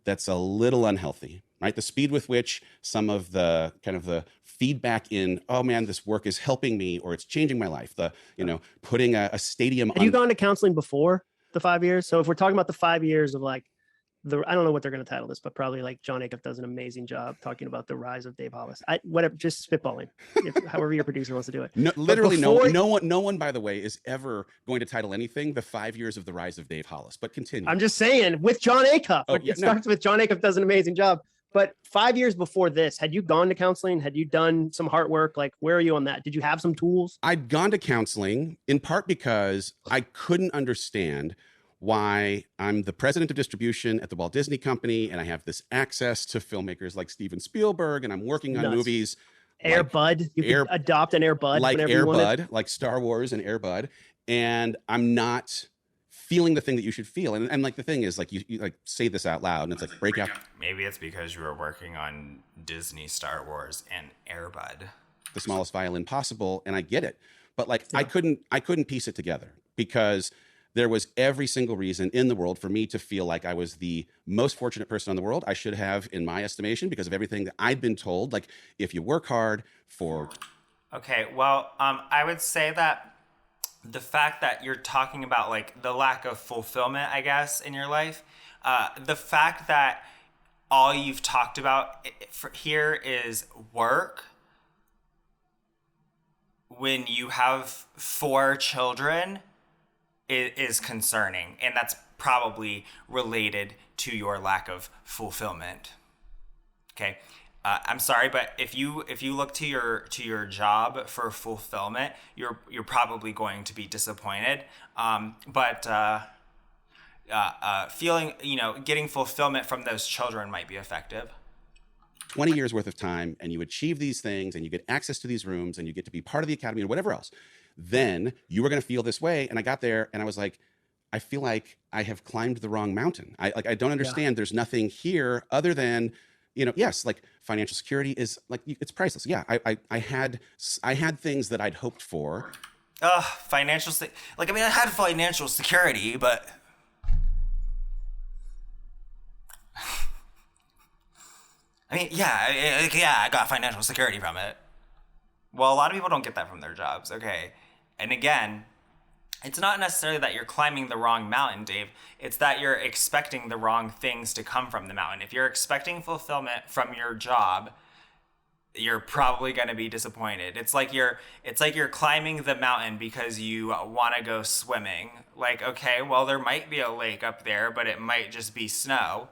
that's a little unhealthy, right? The speed with which some of the kind of the feedback in, oh man, this work is helping me or it's changing my life. The, you know, putting a stadium. Have you gone to counseling before the 5 years? So if we're talking about the 5 years of like, I don't know what they're going to title this, but probably like John Acuff does an amazing job talking about the rise of Dave Hollis. Whatever, just spitballing, however your producer wants to do it. No, literally, no one, by the way, is ever going to title anything the 5 years of the rise of Dave Hollis. But continue. I'm just saying, with John Acuff, starts with John Acuff does an amazing job. But 5 years before this, had you gone to counseling? Had you done some heart work? Like, where are you on that? Did you have some tools? I'd gone to counseling in part because I couldn't understand why I'm the president of distribution at the Walt Disney Company and I have this access to filmmakers like Steven Spielberg and I'm working on movies. Air Bud. You could adopt an Air Bud. Like Air Bud, like Star Wars and Air Bud. And I'm not feeling the thing that you should feel. And like the thing is like you like say this out loud and it's like break out. Maybe it's because you were working on Disney, Star Wars, and Air Bud. The smallest violin possible. And I get it. But like I couldn't piece it together because there was every single reason in the world for me to feel like I was the most fortunate person in the world. I should have, in my estimation, because of everything that I'd been told, like if you work hard for. Okay, well, I would say that the fact that you're talking about like the lack of fulfillment, I guess, in your life, the fact that all you've talked about here is work when you have 4 children is concerning, and that's probably related to your lack of fulfillment. Okay, I'm sorry, but if you look to your job for fulfillment, you're probably going to be disappointed. But feeling, getting fulfillment from those children might be effective. 20 years worth of time, and you achieve these things, and you get access to these rooms, and you get to be part of the academy or whatever else. Then you were going to feel this way. And I got there and I was like, I feel like I have climbed the wrong mountain. I don't understand. Yeah. There's nothing here other than, yes, like financial security is like, it's priceless. Yeah. I had things that I'd hoped for. I had financial security, but I got financial security from it. Well, a lot of people don't get that from their jobs, okay? And again, it's not necessarily that you're climbing the wrong mountain, Dave. It's that you're expecting the wrong things to come from the mountain. If you're expecting fulfillment from your job, you're probably going to be disappointed. It's like you're climbing the mountain because you want to go swimming. Like, okay, well, there might be a lake up there, but it might just be snow.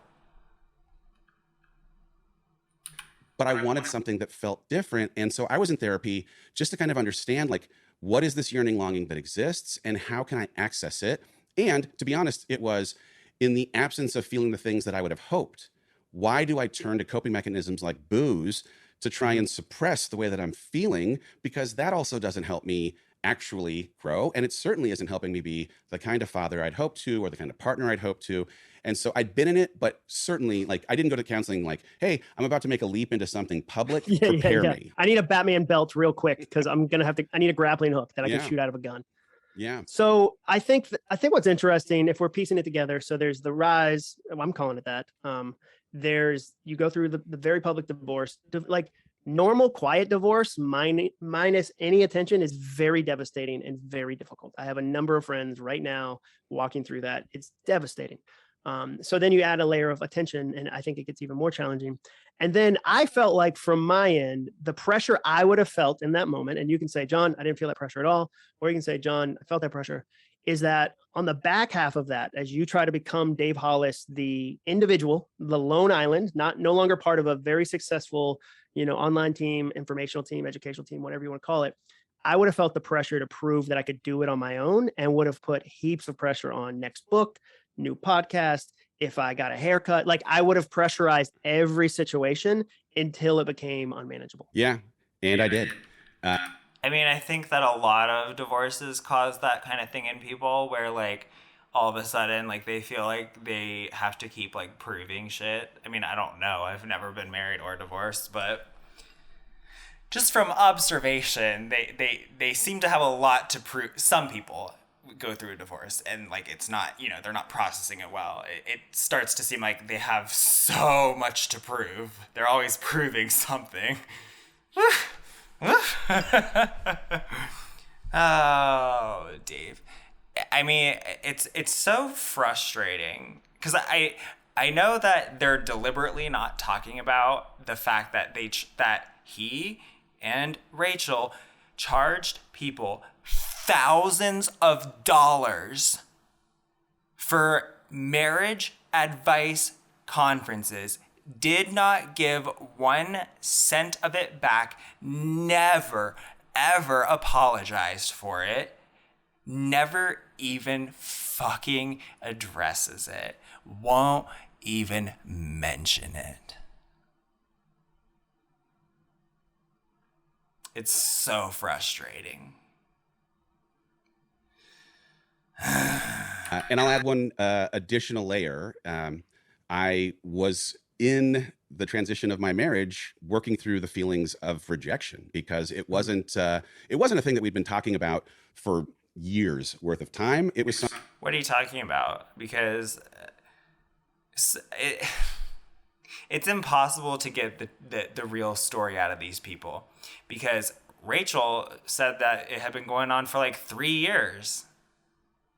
but I wanted something that felt different. And so I was in therapy just to kind of understand, like, what is this yearning, longing that exists, and how can I access it? And to be honest, it was in the absence of feeling the things that I would have hoped. Why do I turn to coping mechanisms like booze to try and suppress the way that I'm feeling? Because that also doesn't help me actually grow. And it certainly isn't helping me be the kind of father I'd hoped to, or the kind of partner I'd hoped to. And so I'd been in it, but certainly, like, I didn't go to counseling like, hey, I'm about to make a leap into something public. Prepare me. I need a Batman belt real quick because I need a grappling hook that I can shoot out of a gun. Yeah. So I think what's interesting, if we're piecing it together, so there's the rise, I'm calling it that. You go through the very public divorce, like normal quiet divorce minus any attention is very devastating and very difficult. I have a number of friends right now walking through that. It's devastating. So then you add a layer of attention, and I think it gets even more challenging. And then I felt like from my end, the pressure I would have felt in that moment, and you can say, John, I didn't feel that pressure at all. Or you can say, John, I felt that pressure, is that on the back half of that, as you try to become Dave Hollis, the individual, the lone island, no longer part of a very successful, online team, informational team, educational team, whatever you want to call it, I would have felt the pressure to prove that I could do it on my own, and would have put heaps of pressure on next book, new podcast, if I got a haircut. Like, I would have pressurized every situation until it became unmanageable. Yeah. And I did. I mean, I think that a lot of divorces cause that kind of thing in people where, like, all of a sudden, like, they feel like they have to keep, like, proving shit. I mean, I don't know. I've never been married or divorced, but just from observation, they seem to have a lot to prove. Some people go through a divorce and, like, it's not, they're not processing it well. It starts to seem like they have so much to prove. They're always proving something. Oh, Dave. I mean, it's so frustrating because I know that they're deliberately not talking about the fact that that he and Rachel charged people thousands of dollars for marriage advice conferences, did not give 1 cent of it back, never, ever apologized for it, never even fucking addresses it, won't even mention it. It's so frustrating. And I'll add one additional layer. I was in the transition of my marriage working through the feelings of rejection because it wasn't a thing that we'd been talking about for years worth of time. It was What are you talking about? Because it's impossible to get the real story out of these people, because Rachel said that it had been going on for like 3 years.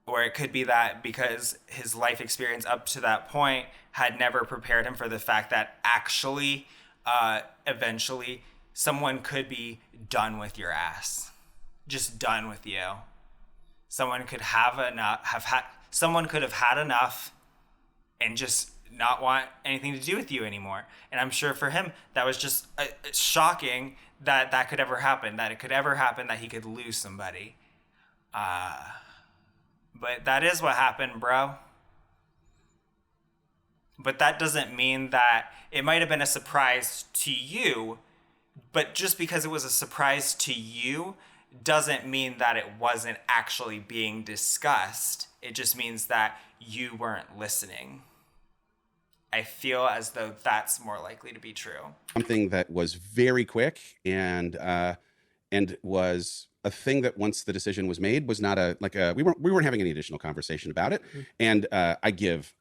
Or it could be that because his life experience up to that point had never prepared him for the fact that actually, eventually, someone could be done with your ass. Just done with you. Someone could have had enough and just not want anything to do with you anymore. And I'm sure for him, that was just shocking that could ever happen, that it could ever happen that he could lose somebody. But that is what happened, bro. But that doesn't mean that it might have been a surprise to you, but just because it was a surprise to you doesn't mean that it wasn't actually being discussed. It just means that you weren't listening. I feel as though that's more likely to be true. Something that was very quick and was a thing that once the decision was made was not we weren't having any additional conversation about it. Mm-hmm. And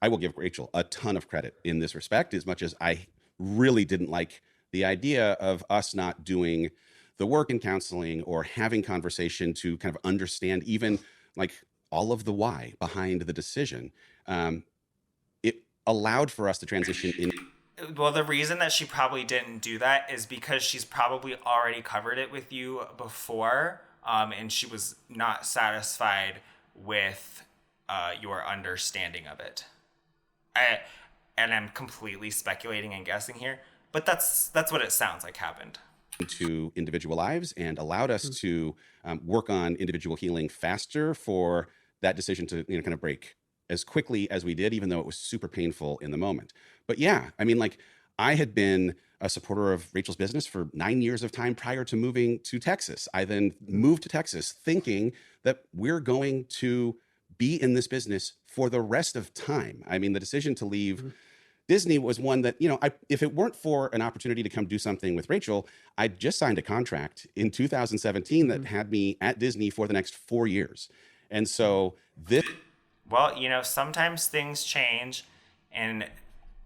I will give Rachel a ton of credit in this respect, as much as I really didn't like the idea of us not doing the work in counseling or having conversation to kind of understand even like all of the why behind the decision. It allowed for us to transition in. Well, the reason that she probably didn't do that is because she's probably already covered it with you before. And she was not satisfied with your understanding of it. And I'm completely speculating and guessing here. But that's what it sounds like happened. To individual lives and allowed us to work on individual healing faster for that decision to kind of break as quickly as we did, even though it was super painful in the moment. But yeah, I mean, like, I had been a supporter of Rachel's business for 9 years of time prior to moving to Texas. I then moved to Texas thinking that we're going to be in this business for the rest of time. I mean, the decision to leave Disney was one that, if it weren't for an opportunity to come do something with Rachel, I just signed a contract in 2017 that had me at Disney for the next 4 years. And so Well, sometimes things change and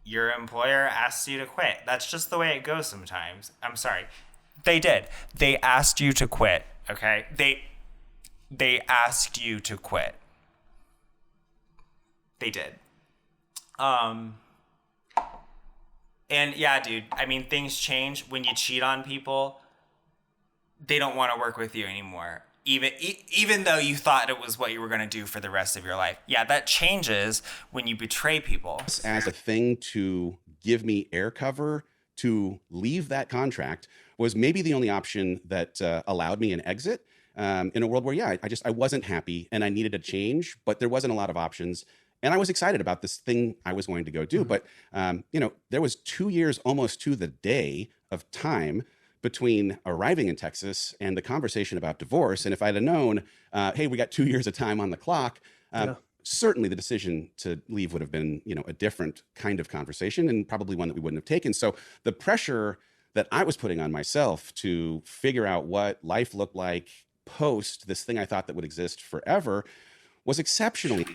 your employer asks you to quit. That's just the way it goes sometimes. I'm sorry. They did. They asked you to quit, okay? They asked you to quit. They did. And yeah, dude, I mean, things change when you cheat on people. They don't want to work with you anymore. Even though you thought it was what you were going to do for the rest of your life. Yeah, that changes when you betray people. As a thing to give me air cover to leave that contract was maybe the only option that allowed me an exit in a world where, yeah, I wasn't happy and I needed a change, but there wasn't a lot of options. And I was excited about this thing I was going to go do. But, there was 2 years almost to the day of time between arriving in Texas and the conversation about divorce. And if I'd have known, hey, we got 2 years of time on the clock, certainly the decision to leave would have been, a different kind of conversation and probably one that we wouldn't have taken. So the pressure that I was putting on myself to figure out what life looked like post this thing I thought that would exist forever was exceptionally.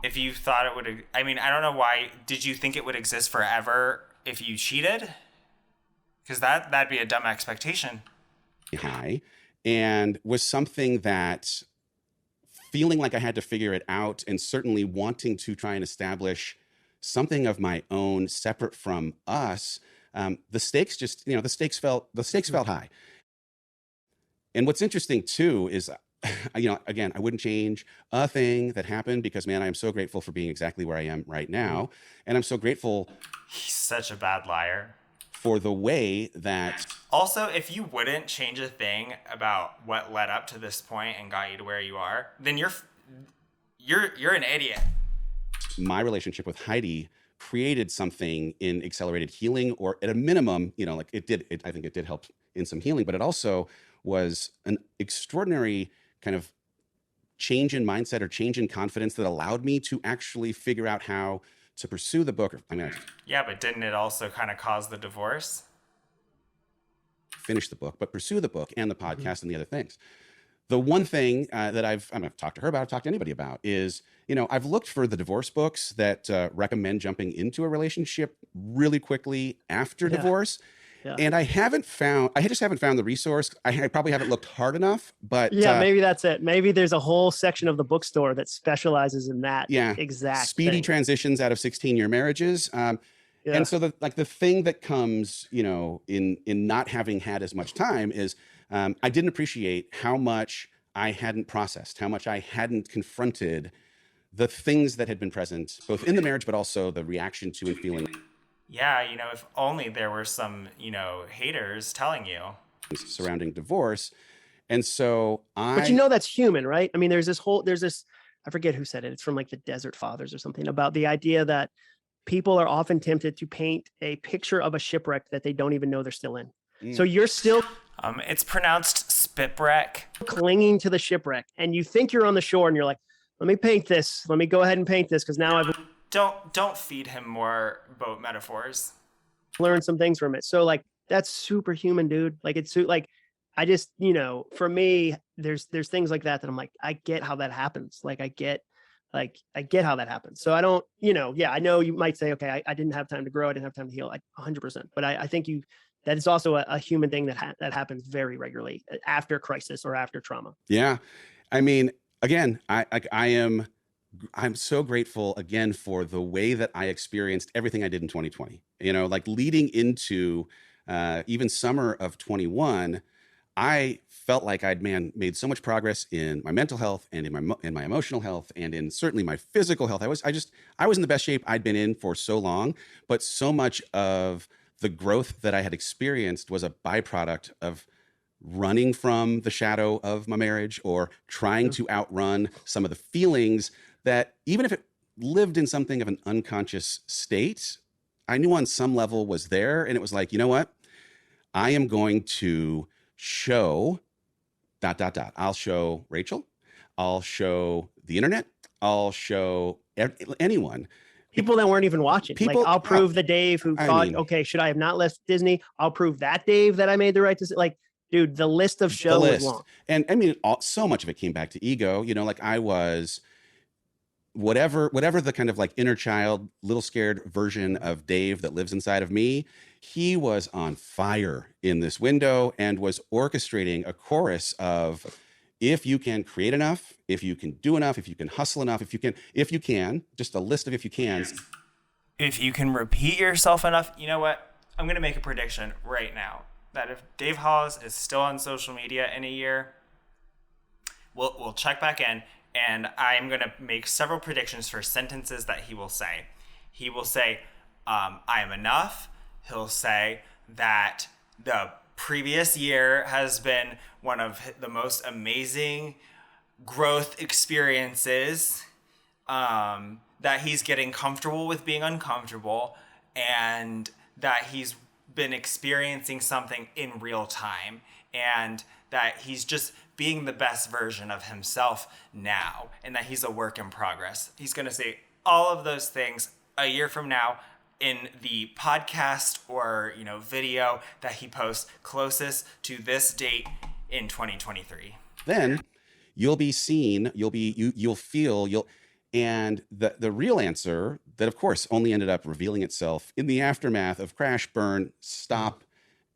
If you thought it would, I mean, I don't know why. Did you think it would exist forever if you cheated? Because that'd be a dumb expectation. High, and was something that feeling like I had to figure it out, and certainly wanting to try and establish something of my own separate from us. The stakes just, the stakes felt high. And what's interesting too is, again, I wouldn't change a thing that happened because, man, I am so grateful for being exactly where I am right now. And I'm so grateful. He's such a bad liar. For the way that. Also, if you wouldn't change a thing about what led up to this point and got you to where you are, then you're an idiot. My relationship with Heidi created something in accelerated healing, or at a minimum, I think it did help in some healing, but it also was an extraordinary kind of change in mindset or change in confidence that allowed me to actually figure out how to pursue the book. Yeah, but didn't it also kind of cause the divorce? Finish the book, but pursue the book and the podcast and the other things. The one thing that I've talked to her about, I've talked to anybody about, is, I've looked for the divorce books that recommend jumping into a relationship really quickly after divorce. Yeah. And I just haven't found the resource. I probably haven't looked hard enough, but maybe that's it. Maybe there's a whole section of the bookstore that specializes in that exact speedy thing. Transitions out of 16-year marriages. And so the thing that comes, in not having had as much time is I didn't appreciate how much I hadn't processed, how much I hadn't confronted the things that had been present, both in the marriage, but also the reaction to and feeling. Yeah, if only there were some, haters telling you. Surrounding divorce. And so But that's human, right? I mean, there's this, I forget who said it. It's from like the Desert Fathers or something, about the idea that people are often tempted to paint a picture of a shipwreck that they don't even know they're still in. So you're still... it's pronounced spipwreck. Clinging to the shipwreck. And you think you're on the shore and you're like, let me paint this. Let me go ahead and paint this because now I've... Don't feed him more boat metaphors. Learn some things from it. So like, that's superhuman, dude. Like it's like, I just, for me, there's things like that I'm like, I get how that happens. Like I get how that happens. So I don't, I know you might say, okay, I didn't have time to grow. I didn't have time to heal, like 100%. But I think that is also a human thing that happens very regularly after crisis or after trauma. Yeah. I mean, again, I'm so grateful again for the way that I experienced everything I did in 2020. Like leading into even summer of 21, I felt like I'd made so much progress in my mental health and in my emotional health and in certainly my physical health. I was in the best shape I'd been in for so long, but so much of the growth that I had experienced was a byproduct of running from the shadow of my marriage or trying to outrun some of the feelings that, even if it lived in something of an unconscious state, I knew on some level was there. And it was like, you know what? I am going to show ... I'll show Rachel. I'll show the internet. I'll show anyone. People that weren't even watching. Like, I'll prove the Dave who thought, okay, should I have not left Disney? I'll prove that Dave that I made the right decision. Like, dude, the list of shows was long. And I mean, so much of it came back to ego. You know, like I was whatever the kind of like inner child, little scared version of Dave that lives inside of me. He was on fire in this window and was orchestrating a chorus of, if you can create enough, if you can do enough, if you can hustle enough, if you can, just a list of if you cans. If you can repeat yourself enough, you know what? I'm going to make a prediction right now that if Dave Hollis is still on social media in a year, we'll check back in, and I'm going to make several predictions for sentences that he will say. He will say, I am enough. He'll say that the previous year has been one of the most amazing growth experiences, that he's getting comfortable with being uncomfortable, and that he's been experiencing something in real time, and that he's just being the best version of himself now, and that he's a work in progress. He's going to say all of those things a year from now in the podcast or, video that he posts closest to this date in 2023. Then you'll be seen, you'll feel, and the real answer that, of course, only ended up revealing itself in the aftermath of crash, burn, stop,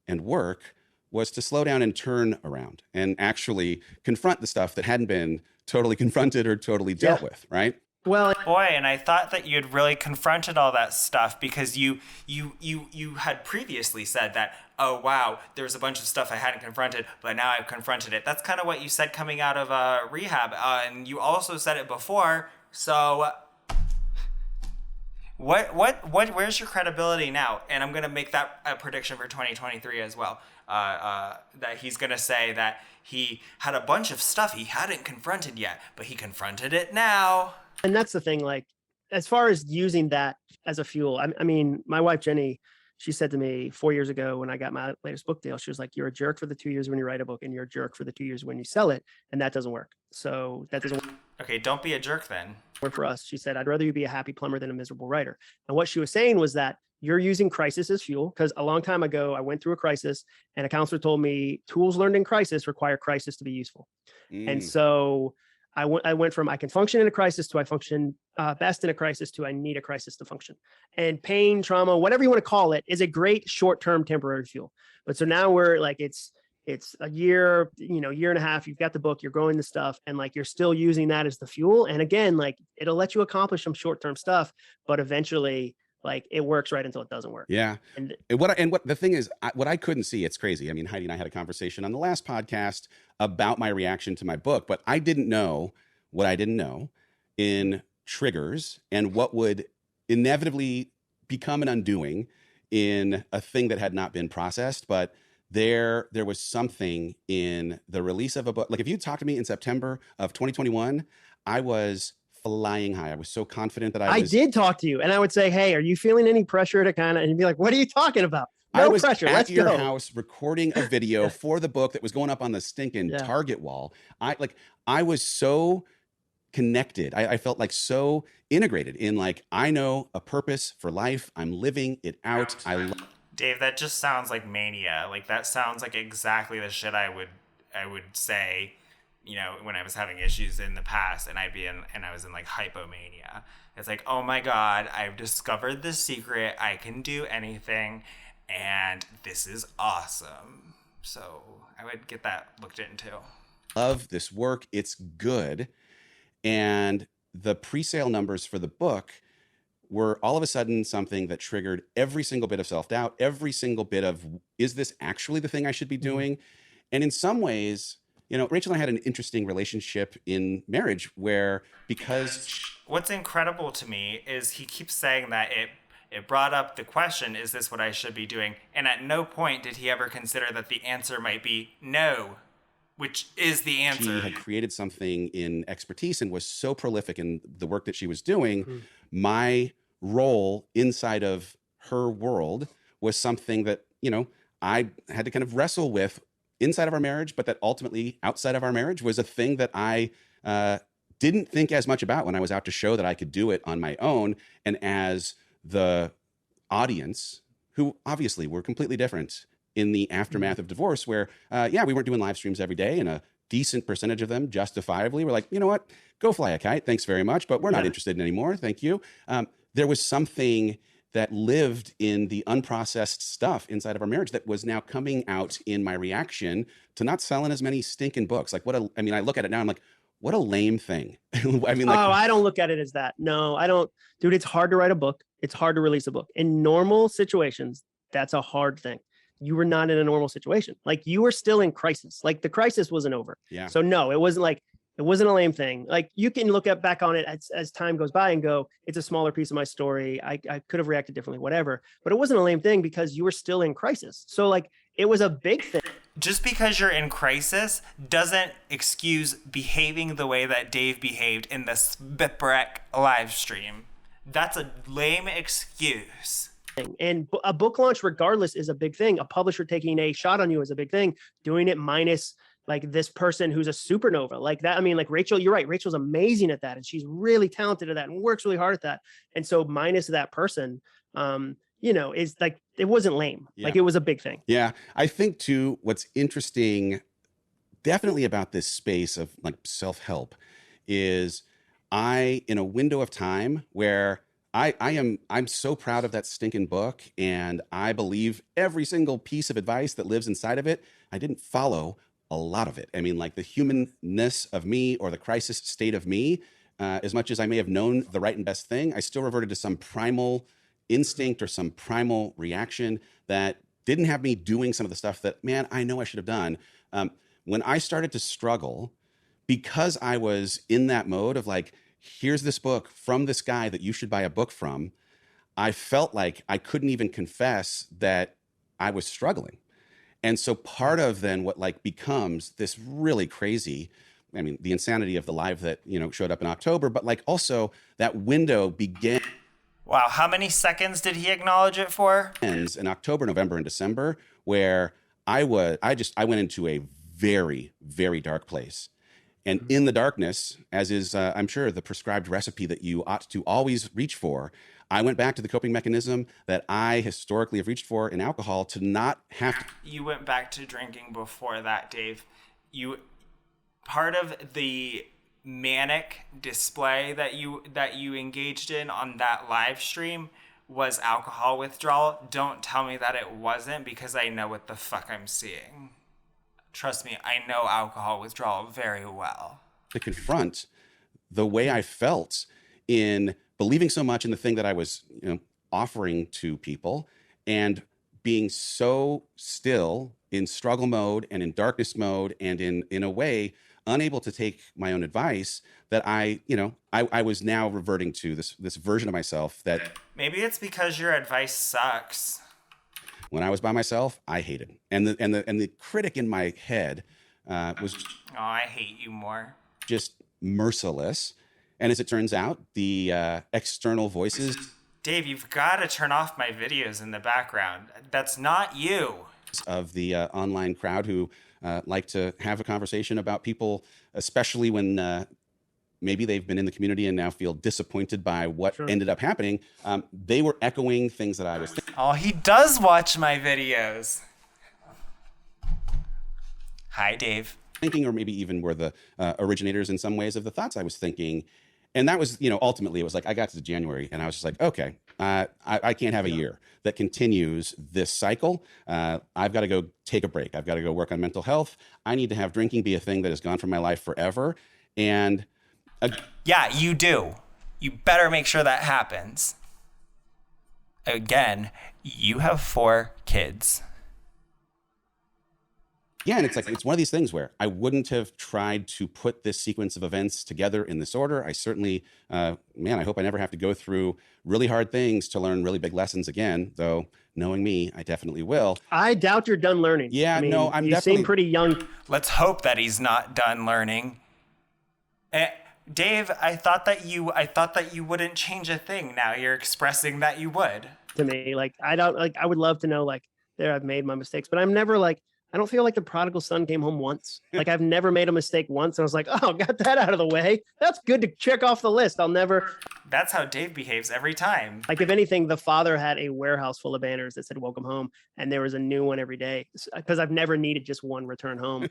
and work, was to slow down and turn around and actually confront the stuff that hadn't been totally confronted or totally dealt with, right? Well, boy, and I thought that you had really confronted all that stuff, because you had previously said that, oh, wow, there's a bunch of stuff I hadn't confronted, but now I've confronted it. That's kind of what you said coming out of rehab, and you also said it before. So where's your credibility now? And I'm going to make that a prediction for 2023 as well. That he's going to say that he had a bunch of stuff he hadn't confronted yet, but he confronted it now. And that's the thing, like, as far as using that as a fuel, I mean, my wife, Jenny, she said to me 4 years ago when I got my latest book deal, she was like, you're a jerk for the 2 years when you write a book, and you're a jerk for the 2 years when you sell it. And that doesn't work. So that doesn't work. Okay, don't be a jerk then. Work for us. She said, I'd rather you be a happy plumber than a miserable writer. And what she was saying was that you're using crisis as fuel, because a long time ago, I went through a crisis, and a counselor told me tools learned in crisis require crisis to be useful. And so I went from I can function in a crisis to I function best in a crisis to I need a crisis to function. And pain, trauma, whatever you want to call it, is a great short-term temporary fuel. But so now we're like, it's a year, year and a half, you've got the book, you're growing the stuff, and like, you're still using that as the fuel. And again, like, it'll let you accomplish some short-term stuff, but eventually, like, it works right until it doesn't work. Yeah. And what the thing is, what I couldn't see, it's crazy. I mean, Heidi and I had a conversation on the last podcast about my reaction to my book, but I didn't know what I didn't know in triggers and what would inevitably become an undoing in a thing that had not been processed. But there was something in the release of a book. Like, if you talked to me in September of 2021, I was flying high. I was so confident that I did talk to you, and I would say, hey, are you feeling any pressure to kind of, and you'd be like, what are you talking about? No pressure. Let's go. I was at your house recording a video for the book that was going up on the stinking Target wall. I was so connected. I felt like so integrated in, like, I know a purpose for life. I'm living it out. Dave, that just sounds like mania. Like, that sounds like exactly the shit I would say, when I was having issues in the past, and I was in like hypomania. It's like, oh my God, I've discovered the secret. I can do anything, and this is awesome. So I would get that looked into. Love this work. It's good. And the pre-sale numbers for the book were all of a sudden something that triggered every single bit of self-doubt, every single bit of, is this actually the thing I should be doing? And in some ways, Rachel and I had an interesting relationship in marriage where, because... What's incredible to me is he keeps saying that It brought up the question, is this what I should be doing? And at no point did he ever consider that the answer might be no, which is the answer. She had created something in expertise and was so prolific in the work that she was doing. My role inside of her world was something that, you know, I had to kind of wrestle with inside of our marriage, but that ultimately outside of our marriage was a thing that I didn't think as much about when I was out to show that I could do it on my own. And as the audience, who obviously were completely different in the aftermath of divorce, where, we weren't doing live streams every day, and a decent percentage of them justifiably were like, you know what, go fly a kite. Thanks very much, but we're not interested in anymore. Thank you. There was something that lived in the unprocessed stuff inside of our marriage that was now coming out in my reaction to not selling as many stinking books. Like I look at it now, I'm like, what a lame thing. I don't look at it as that. No, I don't. Dude, it's hard to write a book. It's hard to release a book. In normal situations, that's a hard thing. You were not in a normal situation. Like, you were still in crisis. Like, the crisis wasn't over. Yeah. So no, it wasn't a lame thing. Like, you can look back on it as time goes by and go, it's a smaller piece of my story. I could have reacted differently, whatever. But it wasn't a lame thing because you were still in crisis. So like, it was a big thing. Just because you're in crisis doesn't excuse behaving the way that Dave behaved in the Spipwreck live stream. That's a lame excuse. And a book launch, regardless, is a big thing. A publisher taking a shot on you is a big thing. Doing it minus like this person who's a supernova like that. I mean, like Rachel, you're right. Rachel's amazing at that. And she's really talented at that and works really hard at that. And so minus that person, is like, it wasn't lame. Yeah. Like, it was a big thing. Yeah. I think too, what's interesting definitely about this space of like self-help is in a window of time where I'm so proud of that stinking book, and I believe every single piece of advice that lives inside of it. I didn't follow a lot of it. I mean, like the humanness of me or the crisis state of me, as much as I may have known the right and best thing, I still reverted to some primal instinct or some primal reaction that didn't have me doing some of the stuff that, man, I know I should have done. When I started to struggle, because I was in that mode of like, here's this book from this guy that you should buy a book from, I felt like I couldn't even confess that I was struggling. And so part of then what like becomes this really crazy, I mean, the insanity of the live that, showed up in October, but like also that window began. Wow. How many seconds did he acknowledge it for? Ends in October, November, and December, where I went into a very, very dark place. And in the darkness, as is, I'm sure, the prescribed recipe that you ought to always reach for, I went back to the coping mechanism that I historically have reached for in alcohol to not have to. You went back to drinking before that, Dave. Part of the manic display that you engaged in on that live stream was alcohol withdrawal. Don't tell me that it wasn't, because I know what the fuck I'm seeing. Trust me, I know alcohol withdrawal very well. To confront the way I felt in believing so much in the thing that I was, offering to people, and being so still in struggle mode and in darkness mode and in a way unable to take my own advice, that I was now reverting to this version of myself that maybe it's because your advice sucks. When I was by myself, I hated. And the critic in my head was, oh, I hate you more. Just merciless. And as it turns out, the external voices. Dave, you've got to turn off my videos in the background. That's not you. Of the online crowd who like to have a conversation about people, especially when maybe they've been in the community and now feel disappointed by what ended up happening. They were echoing things that I was thinking. Oh, he does watch my videos. Hi, Dave. Thinking, or maybe even were the originators in some ways of the thoughts I was thinking. And that was, ultimately it was like, I got to January and I was just like, okay, I can't have a year that continues this cycle. I've got to go take a break. I've got to go work on mental health. I need to have drinking be a thing that has gone from my life forever. And yeah, you do. You better make sure that happens. Again, you have 4 kids. Yeah, and it's like, it's one of these things where I wouldn't have tried to put this sequence of events together in this order. I certainly, I hope I never have to go through really hard things to learn really big lessons again, though knowing me, I definitely will. I doubt you're done learning. Yeah, I mean, no, I'm you definitely... seem pretty young. Let's hope that he's not done learning. Dave, I thought that you wouldn't change a thing. Now you're expressing that you would. To me, like, I would love to know, like, there, I've made my mistakes, but I'm never like, I don't feel like the prodigal son came home once. Like, I've never made a mistake once. And I was like, oh, got that out of the way. That's good to check off the list. I'll never. That's how Dave behaves every time. Like, if anything, the father had a warehouse full of banners that said welcome home, and there was a new one every day, because I've never needed just one return home.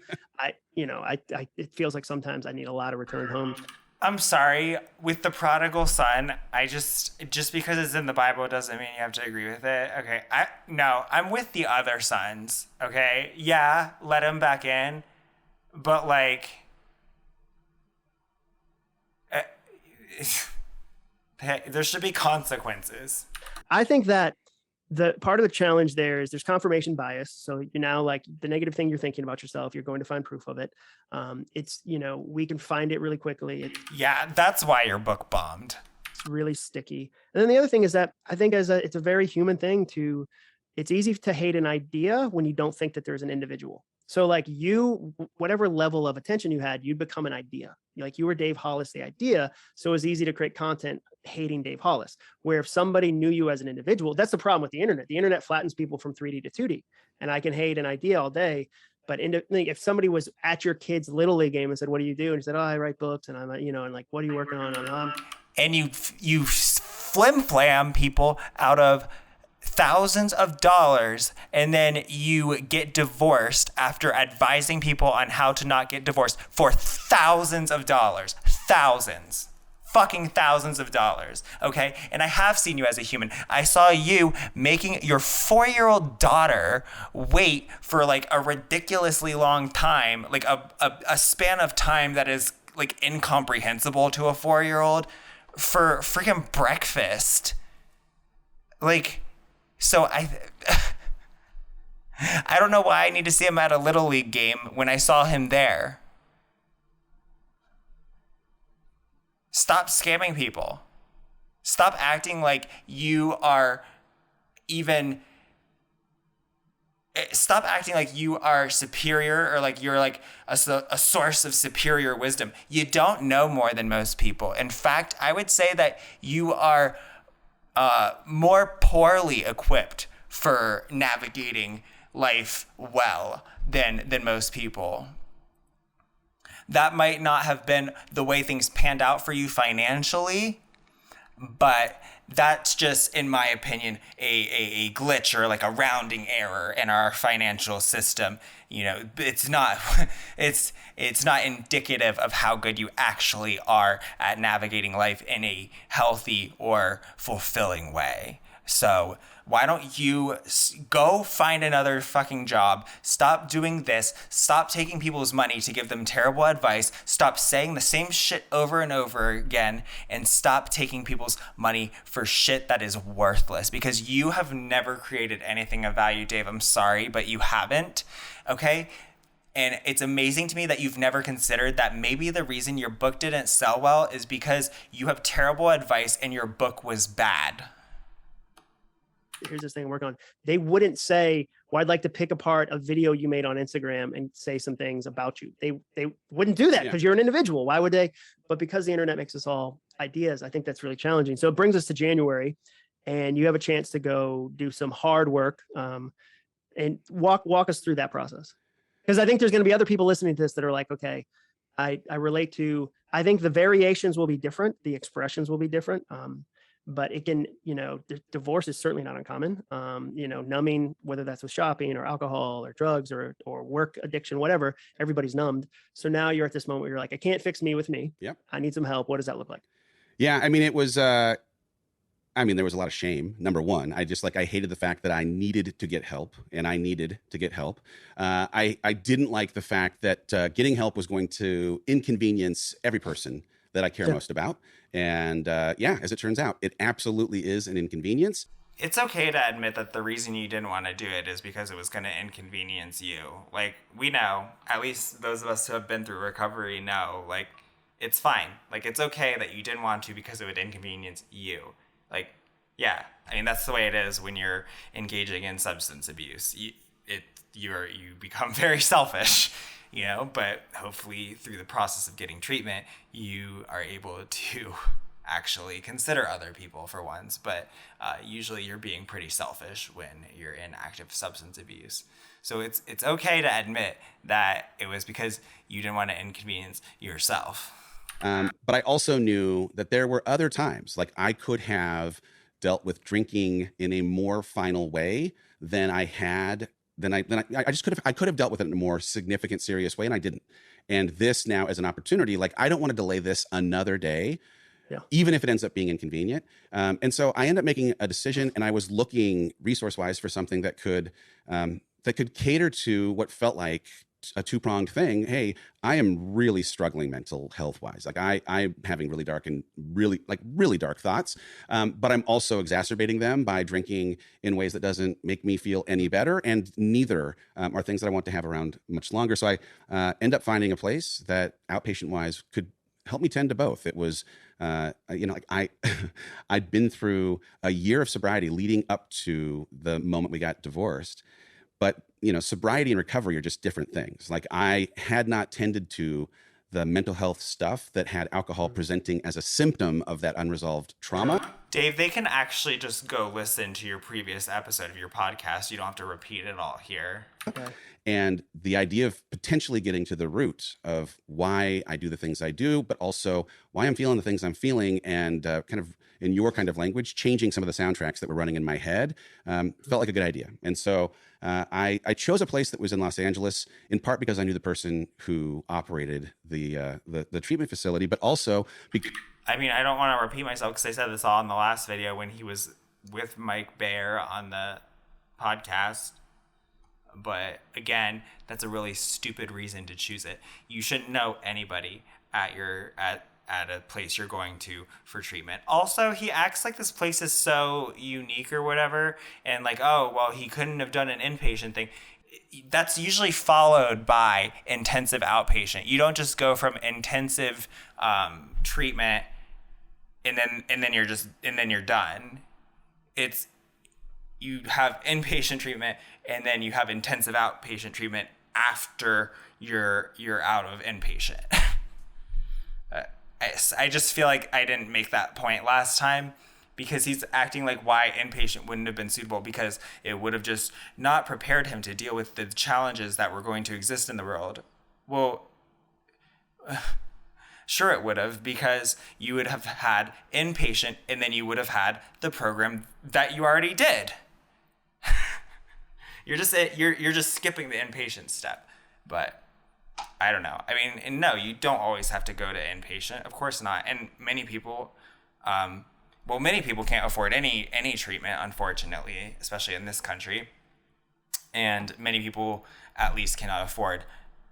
It feels like sometimes I need a lot of return homes. I'm sorry, with the prodigal son, I just because it's in the Bible doesn't mean you have to agree with it. Okay, I'm with the other sons. Okay, yeah, let him back in, but like, there should be consequences. I think that the part of the challenge there is there's confirmation bias. So you're now, like, the negative thing you're thinking about yourself, you're going to find proof of it. It's, we can find it really quickly. Yeah, that's why your book bombed. It's really sticky. And then the other thing is that I think it's a very human thing it's easy to hate an idea when you don't think that there's an individual. So, like, whatever level of attention you had, you'd become an idea. Like, you were Dave Hollis, the idea. So it was easy to create content hating Dave Hollis, where if somebody knew you as an individual, that's the problem with the internet. The internet flattens people from 3D to 2D. And I can hate an idea all day. But if somebody was at your kid's Little League game and said, what do you do? And he said, oh, I write books. And I'm, and like, what are you working on? And you flim-flam people out of thousands of dollars, and then you get divorced after advising people on how to not get divorced for thousands of dollars. Fucking thousands of dollars. Okay? And I have seen you as a human. I saw you making your 4-year-old daughter wait for like a ridiculously long time, like a span of time that is like incomprehensible to a 4-year-old for freaking breakfast. Like, so I don't know why I need to see him at a Little League game when I saw him there. Stop scamming people. Stop acting like you are Stop acting like you are superior, or like you're like a source of superior wisdom. You don't know more than most people. In fact, I would say that you are more poorly equipped for navigating life well than most people. That might not have been the way things panned out for you financially, but that's just, in my opinion, a glitch or like a rounding error in our financial system. It's not indicative of how good you actually are at navigating life in a healthy or fulfilling way. So why don't you go find another fucking job? Stop doing this. Stop taking people's money to give them terrible advice. Stop saying the same shit over and over again, and stop taking people's money for shit that is worthless, because you have never created anything of value, Dave. I'm sorry, but you haven't. Okay? And it's amazing to me that you've never considered that maybe the reason your book didn't sell well is because you have terrible advice and your book was bad. Here's this thing I'm working on. They wouldn't say, well, I'd like to pick apart a video you made on Instagram and say some things about you. They wouldn't do that because you're an individual. Why would they? But because the internet makes us all ideas, I think that's really challenging. So it brings us to January, and you have a chance to go do some hard work and walk us through that process. Because I think there's going to be other people listening to this that are like, okay, I relate to, I think the variations will be different. The expressions will be different. But it can, divorce is certainly not uncommon. Numbing, whether that's with shopping or alcohol or drugs or work addiction, whatever, everybody's numbed. So now you're at this moment where you're like, I can't fix me with me. Yep. I need some help. What does that look like? Yeah. I mean, it was, there was a lot of shame. Number one, I hated the fact that I needed to get help, and I needed to get help. I didn't like the fact that getting help was going to inconvenience every person that I care most about. And as it turns out, it absolutely is an inconvenience. it's okay to admit that the reason you didn't want to do it is because it was going to inconvenience you. Like, we know, at least those of us who have been through recovery know, like, it's fine. Like, it's okay that you didn't want to because it would inconvenience you. Like, yeah, I mean, that's the way it is when you're engaging in substance abuse. You become very selfish, you know, but hopefully through the process of getting treatment, you are able to actually consider other people for once. But usually you're being pretty selfish when you're in active substance abuse. So it's okay to admit that it was because you didn't want to inconvenience yourself. But I also knew that there were other times, like I could have dealt with drinking in a more final way than I had. I could have dealt with it in a more significant, serious way, and I didn't. And this now as an opportunity, like I don't want to delay this another day, even if it ends up being inconvenient. And so I ended up making a decision, and I was looking resource-wise for something that could cater to what felt like a two-pronged thing. Hey, I am really struggling mental health-wise. Like I'm having really dark thoughts, but I'm also exacerbating them by drinking in ways that doesn't make me feel any better. And neither are things that I want to have around much longer. So I end up finding a place that outpatient-wise could help me tend to both. It was, I'd been through a year of sobriety leading up to the moment we got divorced. But, sobriety and recovery are just different things. Like I had not tended to the mental health stuff that had alcohol presenting as a symptom of that unresolved trauma. Dave, they can actually just go listen to your previous episode of your podcast. You don't have to repeat it all here. Okay. And the idea of potentially getting to the root of why I do the things I do, but also why I'm feeling the things I'm feeling, and kind of in your kind of language, changing some of the soundtracks that were running in my head, felt like a good idea. And so I chose a place that was in Los Angeles, in part because I knew the person who operated the treatment facility, but also because... I mean, I don't want to repeat myself because I said this all in the last video when he was with Mike Bayer on the podcast. But again, that's a really stupid reason to choose it. You shouldn't know anybody at a place you're going to for treatment. Also, he acts like this place is so unique or whatever, and like, oh, well, he couldn't have done an inpatient thing. That's usually followed by intensive outpatient. You don't just go from intensive treatment and then you're done. It's, you have inpatient treatment and then you have intensive outpatient treatment after you're out of inpatient. I just feel like I didn't make that point last time because he's acting like why inpatient wouldn't have been suitable, because it would have just not prepared him to deal with the challenges that were going to exist in the world. Well, sure it would have, because you would have had inpatient and then you would have had the program that you already did. You're just skipping the inpatient step. But I don't know. I mean, and no, you don't always have to go to inpatient. Of course not. And many people can't afford any treatment, unfortunately, especially in this country. And many people at least cannot afford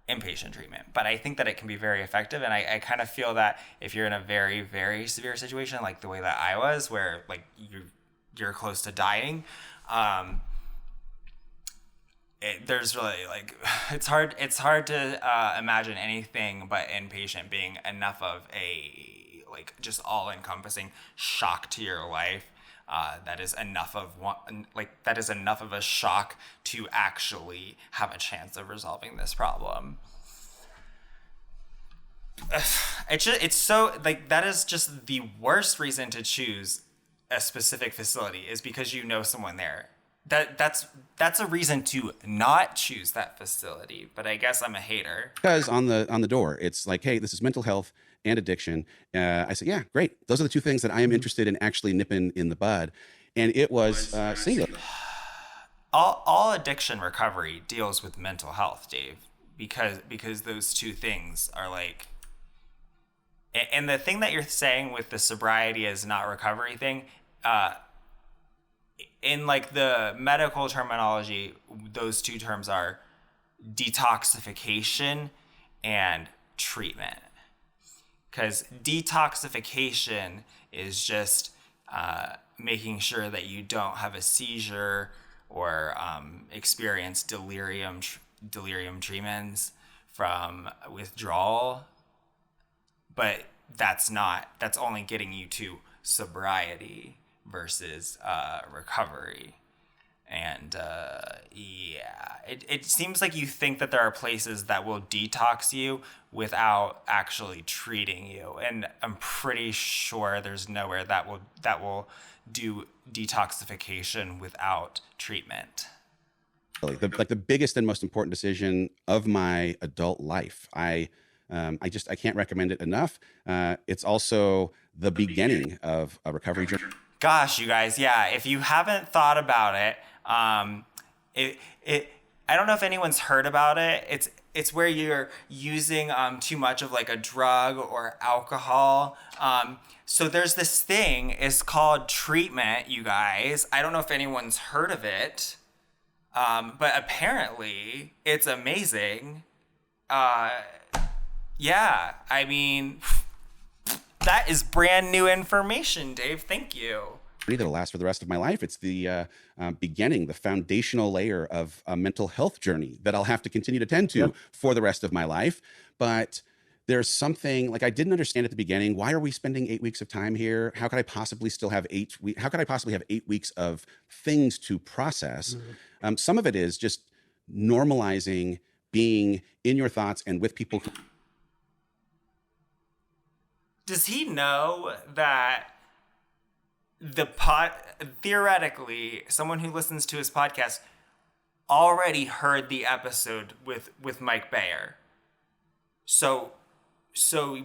inpatient treatment. But I think that it can be very effective. And I kind of feel that if you're in a very, very severe situation, like the way that I was, where like you're close to dying, there's really like, it's hard to imagine anything but inpatient being enough of a like just all encompassing shock to your life. That is enough of a shock to actually have a chance of resolving this problem. It's so like, that is just the worst reason to choose a specific facility, is because you know someone there. That's a reason to not choose that facility, but I guess I'm a hater. Because on the door, it's like, hey, this is mental health and addiction. I said, yeah, great. Those are the two things that I am interested in actually nipping in the bud. And it was singular. All addiction recovery deals with mental health, Dave, because those two things are like, and the thing that you're saying with the sobriety is not recovery thing, in like the medical terminology, those two terms are detoxification and treatment. Because detoxification is just making sure that you don't have a seizure or experience delirium tremens from withdrawal. But that's only getting you to sobriety versus recovery. And it seems like you think that there are places that will detox you without actually treating you, and I'm pretty sure there's nowhere that will do detoxification without treatment. The biggest and most important decision of my adult life. I can't recommend it enough. It's also the beginning of a recovery journey. Gosh, you guys, yeah. If you haven't thought about it, I don't know if anyone's heard about it. It's where you're using too much of like a drug or alcohol. So there's this thing. It's called treatment, you guys. I don't know if anyone's heard of it, but apparently it's amazing. Yeah, I mean, that is brand new information, Dave. Thank you. That'll last for the rest of my life. It's the beginning, the foundational layer of a mental health journey that I'll have to continue to tend to for the rest of my life. But there's something like I didn't understand at the beginning. Why are we spending 8 weeks of time here? How could I possibly still have 8 weeks? How could I possibly have 8 weeks of things to process? Some of it is just normalizing being in your thoughts and with people. Does he know that theoretically, someone who listens to his podcast already heard the episode with Mike Bayer? So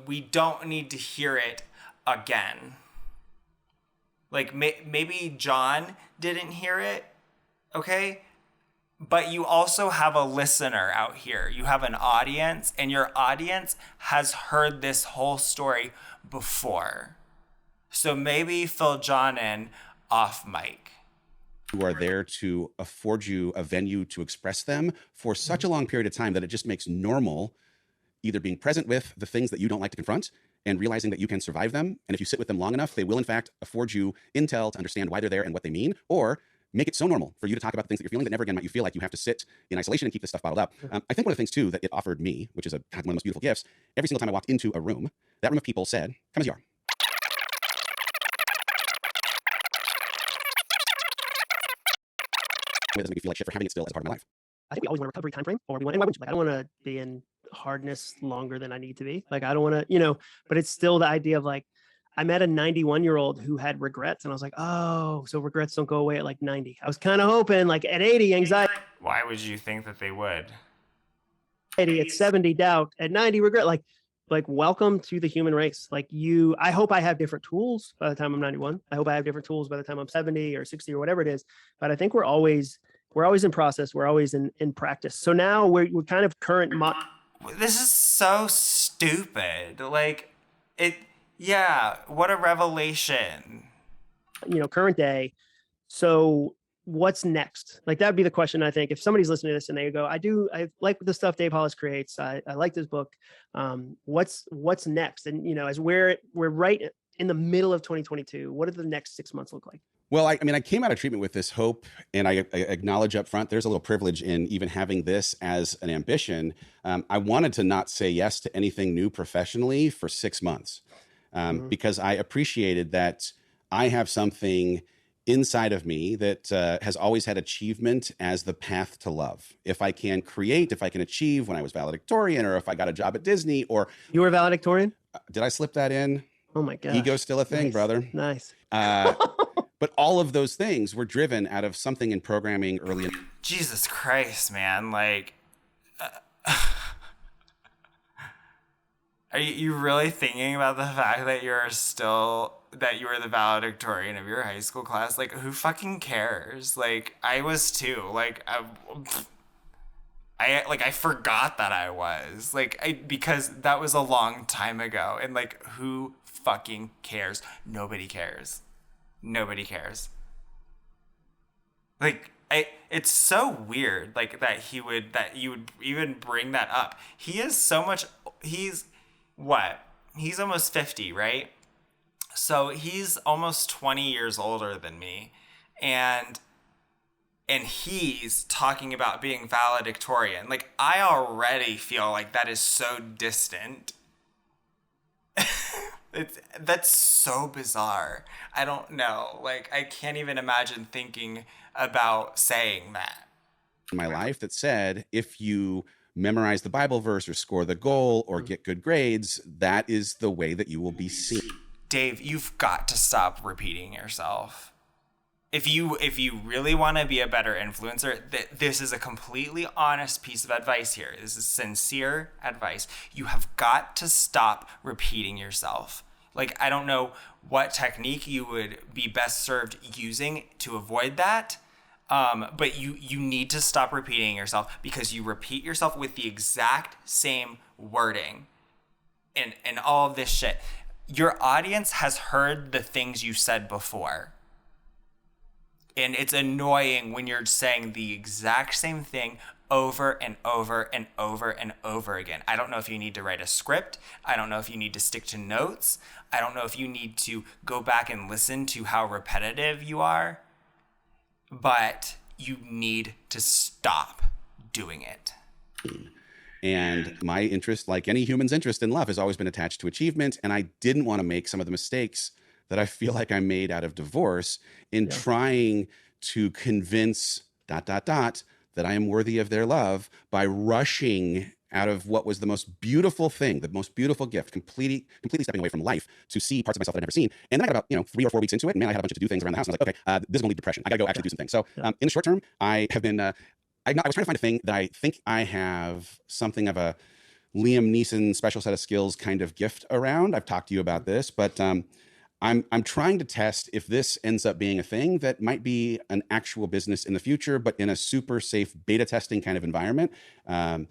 we don't need to hear it again. Like maybe John didn't hear it, okay? But you also have a listener out here. You have an audience, and your audience has heard this whole story before. So maybe fill John in off mic. Who are there to afford you a venue to express them for such a long period of time that it just makes normal either being present with the things that you don't like to confront and realizing that you can survive them. And if you sit with them long enough, they will in fact afford you intel to understand why they're there and what they mean, or make it so normal for you to talk about the things that you're feeling that never again might you feel like you have to sit in isolation and keep this stuff bottled up. I think one of the things too that it offered me, which is one of the most beautiful gifts, every single time I walked into a room, that room of people said, "Come as you are." It doesn't make me feel like shit for having it still as a part of my life. I think we always want a recovery time frame, or we want, and why wouldn't you? Like, I don't want to be in hardness longer than I need to be. Like, I don't want to, but it's still the idea of like, I met a 91-year-old who had regrets, and I was like, oh, so regrets don't go away at like 90. I was kind of hoping like at 80, anxiety. Why would you think that they would? At 70, doubt. At 90, regret. Like welcome to the human race. Like I hope I have different tools by the time I'm 91. I hope I have different tools by the time I'm 70 or 60 or whatever it is. But I think we're always in process. We're always in practice. So now we're kind of current. This is so stupid. Like it. Yeah. What a revelation. Current day. So what's next? Like that'd be the question. I think if somebody's listening to this and they go, I like the stuff Dave Hollis creates. I like this book. What's next? And as we're right in the middle of 2022, what do the next 6 months look like? Well, I mean, I came out of treatment with this hope, and I acknowledge up front, there's a little privilege in even having this as an ambition. I wanted to not say yes to anything new professionally for 6 months because I appreciated that I have something inside of me that has always had achievement as the path to love. If I can create, if I can achieve when I was valedictorian, or if I got a job at Disney, or... You were valedictorian? Did I slip that in? Oh my God. Ego's still a thing, Nice. brother. Nice. But all of those things were driven out of something in programming early in... Jesus Christ, man. Like, are you really thinking about the fact that you were the valedictorian of your high school class? Like, who fucking cares? Like, I was too. Like, I forgot that I was. Like, because that was a long time ago. And, like, who fucking cares? Nobody cares. Nobody cares. Like, it's so weird, like, that you would even bring that up. He is so much... He's almost 50, right? So he's almost 20 years older than me, and he's talking about being valedictorian. Like, I already feel like that is so distant. That's so bizarre. I don't know. Like, I can't even imagine thinking about saying that. In my life that said, if you memorize the Bible verse or score the goal or get good grades, that is the way that you will be seen. Dave, you've got to stop repeating yourself. If you really want to be a better influencer, this is a completely honest piece of advice here. This is sincere advice. You have got to stop repeating yourself. Like, I don't know what technique you would be best served using to avoid that. But you need to stop repeating yourself, because you repeat yourself with the exact same wording and all of this shit. Your audience has heard the things you said before. And it's annoying when you're saying the exact same thing over and over and over and over again. I don't know if you need to write a script. I don't know if you need to stick to notes. I don't know if you need to go back and listen to how repetitive you are. But you need to stop doing it. And my interest, like any human's interest in love, has always been attached to achievement. And I didn't want to make some of the mistakes that I feel like I made out of divorce in trying to convince ... that I am worthy of their love by rushing out of what was the most beautiful thing, the most beautiful gift, completely stepping away from life to see parts of myself that I'd never seen. And then I got about 3 or 4 weeks into it, and man, I had a bunch of to-do things around the house. And I was like, okay, this is gonna lead to depression. I gotta go actually do some things. So in the short term, I have been, I was trying to find a thing that I think I have something of a Liam Neeson special set of skills kind of gift around. I've talked to you about this, but I'm trying to test if this ends up being a thing that might be an actual business in the future, but in a super safe beta testing kind of environment. I've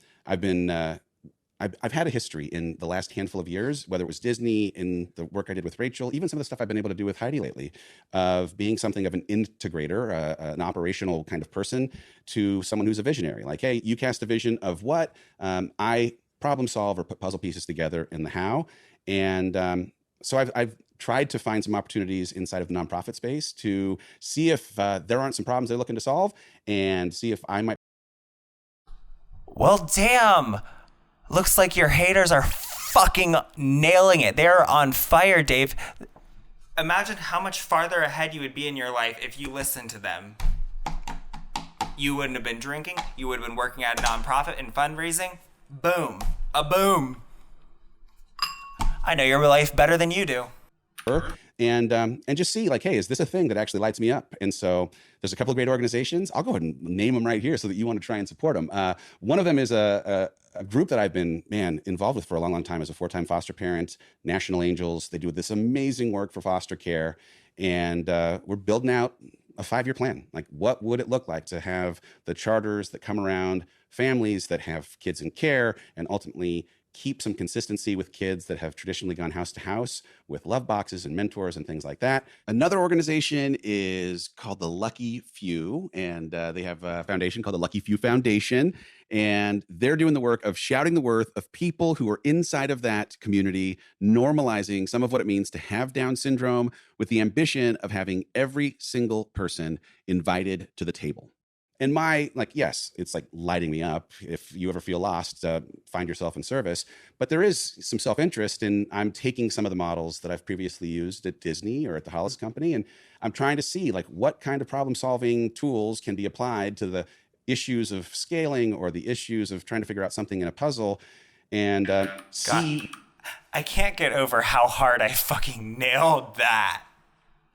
had a history in the last handful of years, whether it was Disney, in the work I did with Rachel, even some of the stuff I've been able to do with Heidi lately, of being something of an integrator, an operational kind of person, to someone who's a visionary. Like, hey, you cast a vision of what, I problem solve or put puzzle pieces together in the how. And so I've tried to find some opportunities inside of the nonprofit space to see if there aren't some problems they're looking to solve, and see if I might. Well, damn. Looks like your haters are fucking nailing it. They're on fire, Dave. Imagine how much farther ahead you would be in your life if you listened to them. You wouldn't have been drinking. You would have been working at a nonprofit and fundraising. Boom. A boom. I know your life better than you do. And just see, like, hey, is this a thing that actually lights me up? And so there's a couple of great organizations. I'll go ahead and name them right here so that you want to try and support them. One of them is a group that I've been, involved with for a long, long time as a 4-time foster parent, National Angels. They do this amazing work for foster care. And we're building out a 5-year plan. Like, what would it look like to have the charters that come around families that have kids in care, and ultimately keep some consistency with kids that have traditionally gone house to house with love boxes and mentors and things like that. Another organization is called the Lucky Few, and they have a foundation called the Lucky Few Foundation, and they're doing the work of shouting the worth of people who are inside of that community, normalizing some of what it means to have Down syndrome, with the ambition of having every single person invited to the table. And yes, it's like lighting me up. If you ever feel lost, find yourself in service. But there is some self-interest, and I'm taking some of the models that I've previously used at Disney or at the Hollis Company, and I'm trying to see, like, what kind of problem-solving tools can be applied to the issues of scaling or the issues of trying to figure out something in a puzzle, and see. I can't get over how hard I fucking nailed that.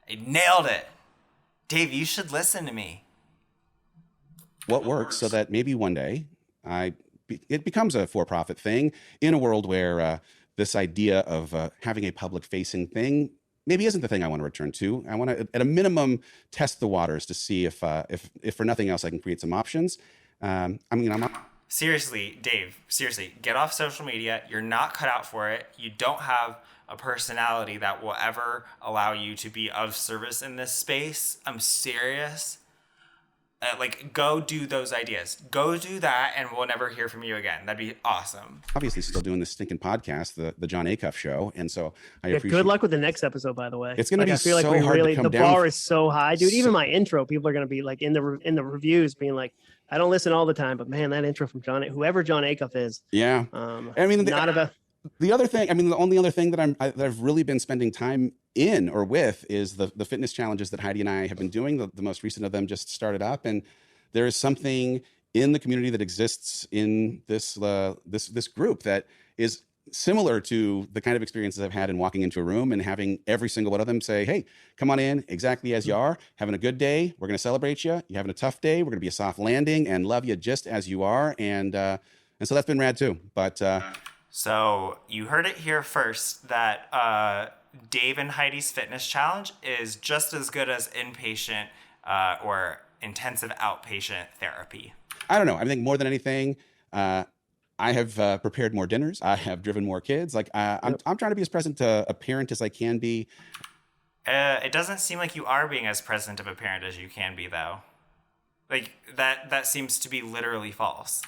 I nailed it. Dave, you should listen to me. What works, so that maybe one day it becomes a for-profit thing in a world where this idea of having a public-facing thing maybe isn't the thing I want to return to. I want to, at a minimum, test the waters to see if for nothing else, I can create some options. Seriously, Dave, get off social media. You're not cut out for it. You don't have a personality that will ever allow you to be of service in this space. I'm serious. Like, go do those ideas. Go do that, and we'll never hear from you again. That'd be awesome. Obviously, still doing this stinking podcast, the John Acuff Show, and so I appreciate. Good luck with the next episode, by the way. It's gonna be I feel like so we hard to really come the down. bar is so high, dude. Even my intro, people are gonna be like in the reviews, being like, I don't listen all the time, but man, that intro from whoever John Acuff is. Yeah, I mean, the other thing. I mean, the only other thing that I've really been spending time in or with is the fitness challenges that Heidi and I have been doing. The most recent of them just started up, and there is something in the community that exists in this group that is similar to the kind of experiences I've had in walking into a room and having every single one of them say, hey, come on in exactly as you are, having a good day. We're going to celebrate you. You're having a tough day. We're going to be a soft landing and love you just as you are. And so that's been rad too. But so you heard it here first that Dave and Heidi's fitness challenge is just as good as inpatient or intensive outpatient therapy. I don't know. I think more than anything, I have prepared more dinners. I have driven more kids. Like I'm trying to be as present a parent as I can be. It doesn't seem like you are being as present of a parent as you can be, though. Like that seems to be literally false.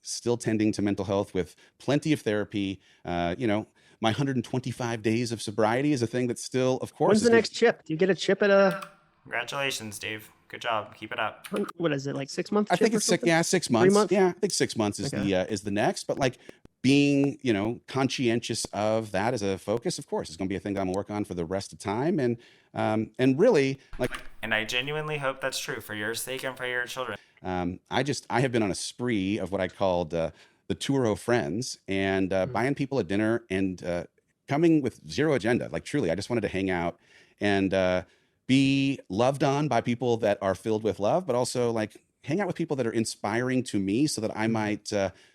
Still tending to mental health with plenty of therapy. My 125 days of sobriety is a thing that's still, of course. When's the next chip? Do you get a chip at a? Congratulations, Dave. Good job. Keep it up. What is it, like 6 months? I think it's 6 months. 3 months? Yeah, I think 6 months is the next. But like being, conscientious of that as a focus, of course, is going to be a thing that I'm gonna work on for the rest of time. And really, like. And I genuinely hope that's true for your sake and for your children. I have been on a spree of what I called the tour of friends and buying people a dinner and coming with zero agenda. Like truly, I just wanted to hang out and be loved on by people that are filled with love, but also like hang out with people that are inspiring to me so that I might,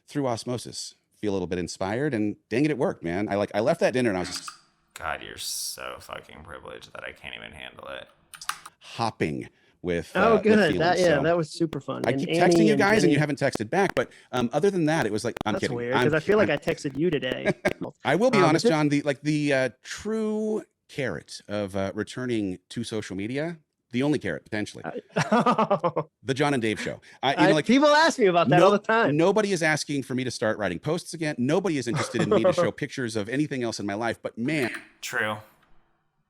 through osmosis, feel a little bit inspired. And dang it worked, man. I left that dinner and I was just... God, you're so fucking privileged that I can't even handle it. Hopping with good. feelings. That was super fun. I keep texting you guys and you haven't texted back, but other than that, it was like, I'm That's kidding. Weird because I feel like I texted you today. I will be honest, John. The true carrot of returning to social media, the only carrot potentially, the John and Dave show. People ask me about that all the time. Nobody is asking for me to start writing posts again. Nobody is interested in me to show pictures of anything else in my life. But man, true.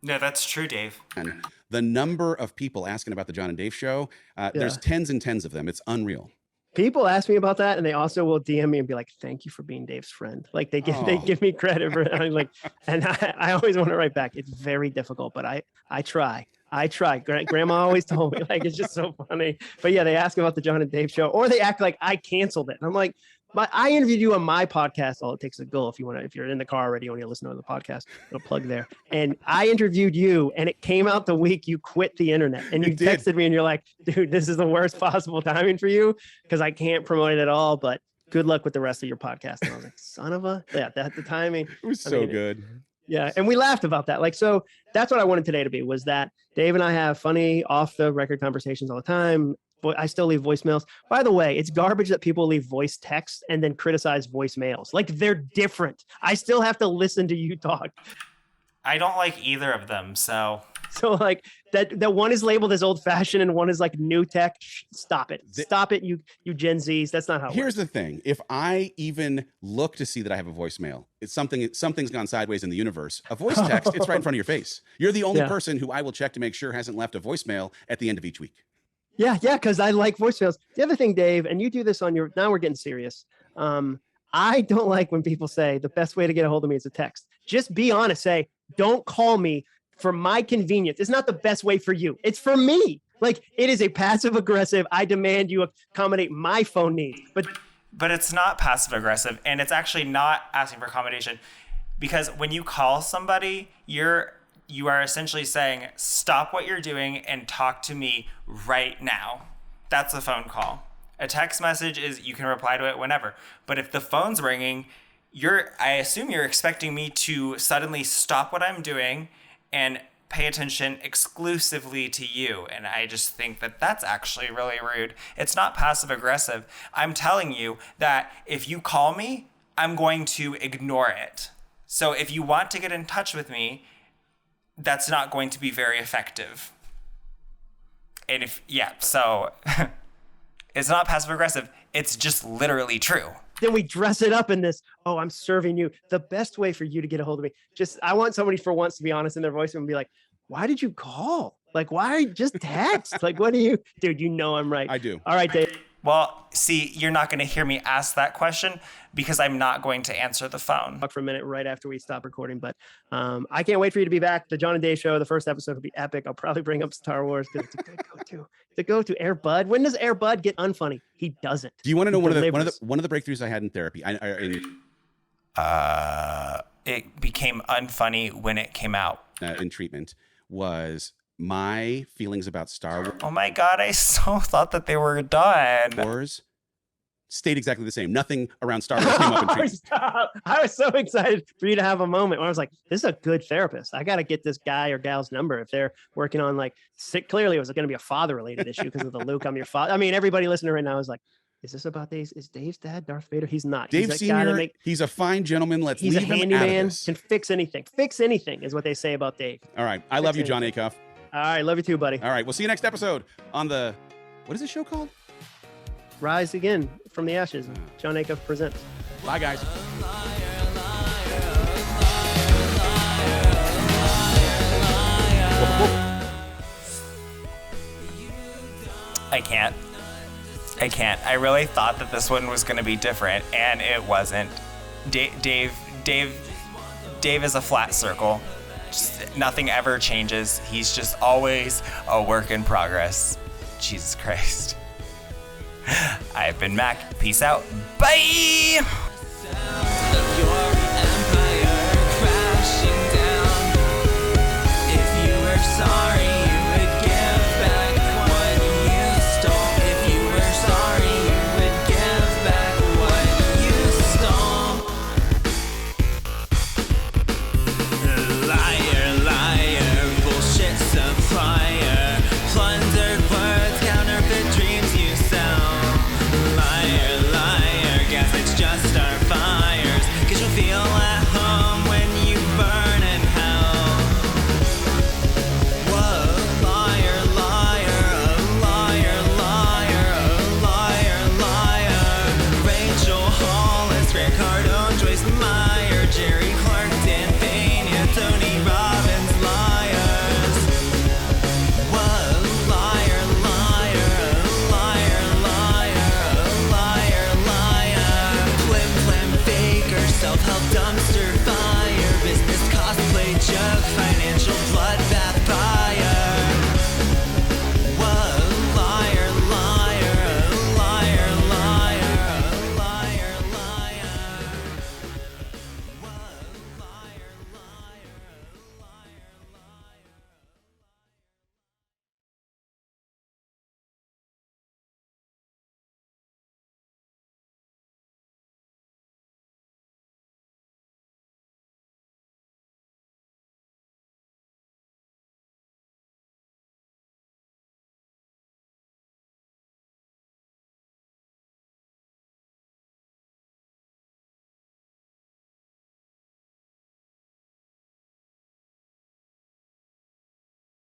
No, that's true, Dave. And the number of people asking about the John and Dave show, there's tens and tens of them. It's unreal. People ask me about that, and they also will DM me and be like, "Thank you for being Dave's friend." Like they give me credit for it. Like, and I always want to write back. It's very difficult, but I try. Grandma always told me, like, it's just so funny. But yeah, they ask about the John and Dave show, or they act like I canceled it. And I'm like, I interviewed you on my podcast. All it takes is a go. If you're in the car already, you want to listen to the podcast, a plug there. And I interviewed you, and it came out the week you quit the internet, and you texted me, and you're like, "Dude, this is the worst possible timing for you because I can't promote it at all." But good luck with the rest of your podcast. And I was like, "Son of a the timing." It was so good. Yeah, and we laughed about that. Like, so that's what I wanted today to be, was that Dave and I have funny off the record conversations all the time. But I still leave voicemails. By the way, it's garbage that people leave voice texts and then criticize voicemails. Like, they're different. I still have to listen to you talk. I don't like either of them, so like that one is labeled as old fashioned and one is like new tech. Stop it. Stop it, you Gen Zs. That's not how it Here's works. the thing. If I even look to see that I have a voicemail, something's gone sideways in the universe. A voice text, it's right in front of your face. You're the only person who I will check to make sure hasn't left a voicemail at the end of each week. Yeah, because I like voicemails. The other thing, Dave, and you do this on now we're getting serious. I don't like when people say the best way to get a hold of me is a text. Just be honest. Say, don't call me for my convenience. It's not the best way for you. It's for me. Like, it is a passive aggressive, I demand you accommodate my phone needs. But it's not passive aggressive, and it's actually not asking for accommodation, because when you call somebody, you are essentially saying, stop what you're doing and talk to me right now. That's a phone call. A text message is you can reply to it whenever. But if the phone's ringing, I assume you're expecting me to suddenly stop what I'm doing and pay attention exclusively to you. And I just think that that's actually really rude. It's not passive aggressive. I'm telling you that if you call me, I'm going to ignore it. So if you want to get in touch with me, that's not going to be very effective. And so It's not passive aggressive. It's just literally true. Then we dress it up in this, oh, I'm serving you. The best way for you to get a hold of me. I want somebody for once to be honest in their voice and be like, why did you call? Like, why just text? Like, what do you, dude, I'm right. I do. All right, Dave. Well, see, you're not going to hear me ask that question because I'm not going to answer the phone. Talk for a minute right after we stop recording, but I can't wait for you to be back. The John and Dave show, the first episode will be epic. I'll probably bring up Star Wars because it's a good go-to. The go-to Air Bud. When does Air Bud get unfunny? He doesn't. Do you want to know one of the breakthroughs I had in therapy? It became unfunny when it came out. In treatment was my feelings about Star Wars. Oh my God, I so thought that they were done. Wars stayed exactly the same. Nothing around Star Wars came up in treatment. Stop. I was so excited for you to have a moment where I was like, this is a good therapist. I got to get this guy or gal's number if they're working on like, clearly it was going to be a father-related issue because of the Luke, I'm your father. I mean, everybody listening right now is like, is this about Dave? Is Dave's dad Darth Vader? He's not. Dave Sr., he's a fine gentleman. Let's leave him out of this. He's a handyman, can fix anything. Fix anything is what they say about Dave. All right. I love you, John Acuff. All right. Love you too, buddy. All right. We'll see you next episode on what is this show called? Rise Again from the Ashes. John Acuff presents. Bye, guys. I can't. I really thought that this one was going to be different, and it wasn't. Dave is a flat circle. Just, nothing ever changes. He's just always a work in progress. Jesus Christ. I've been Mac. Peace out. Bye!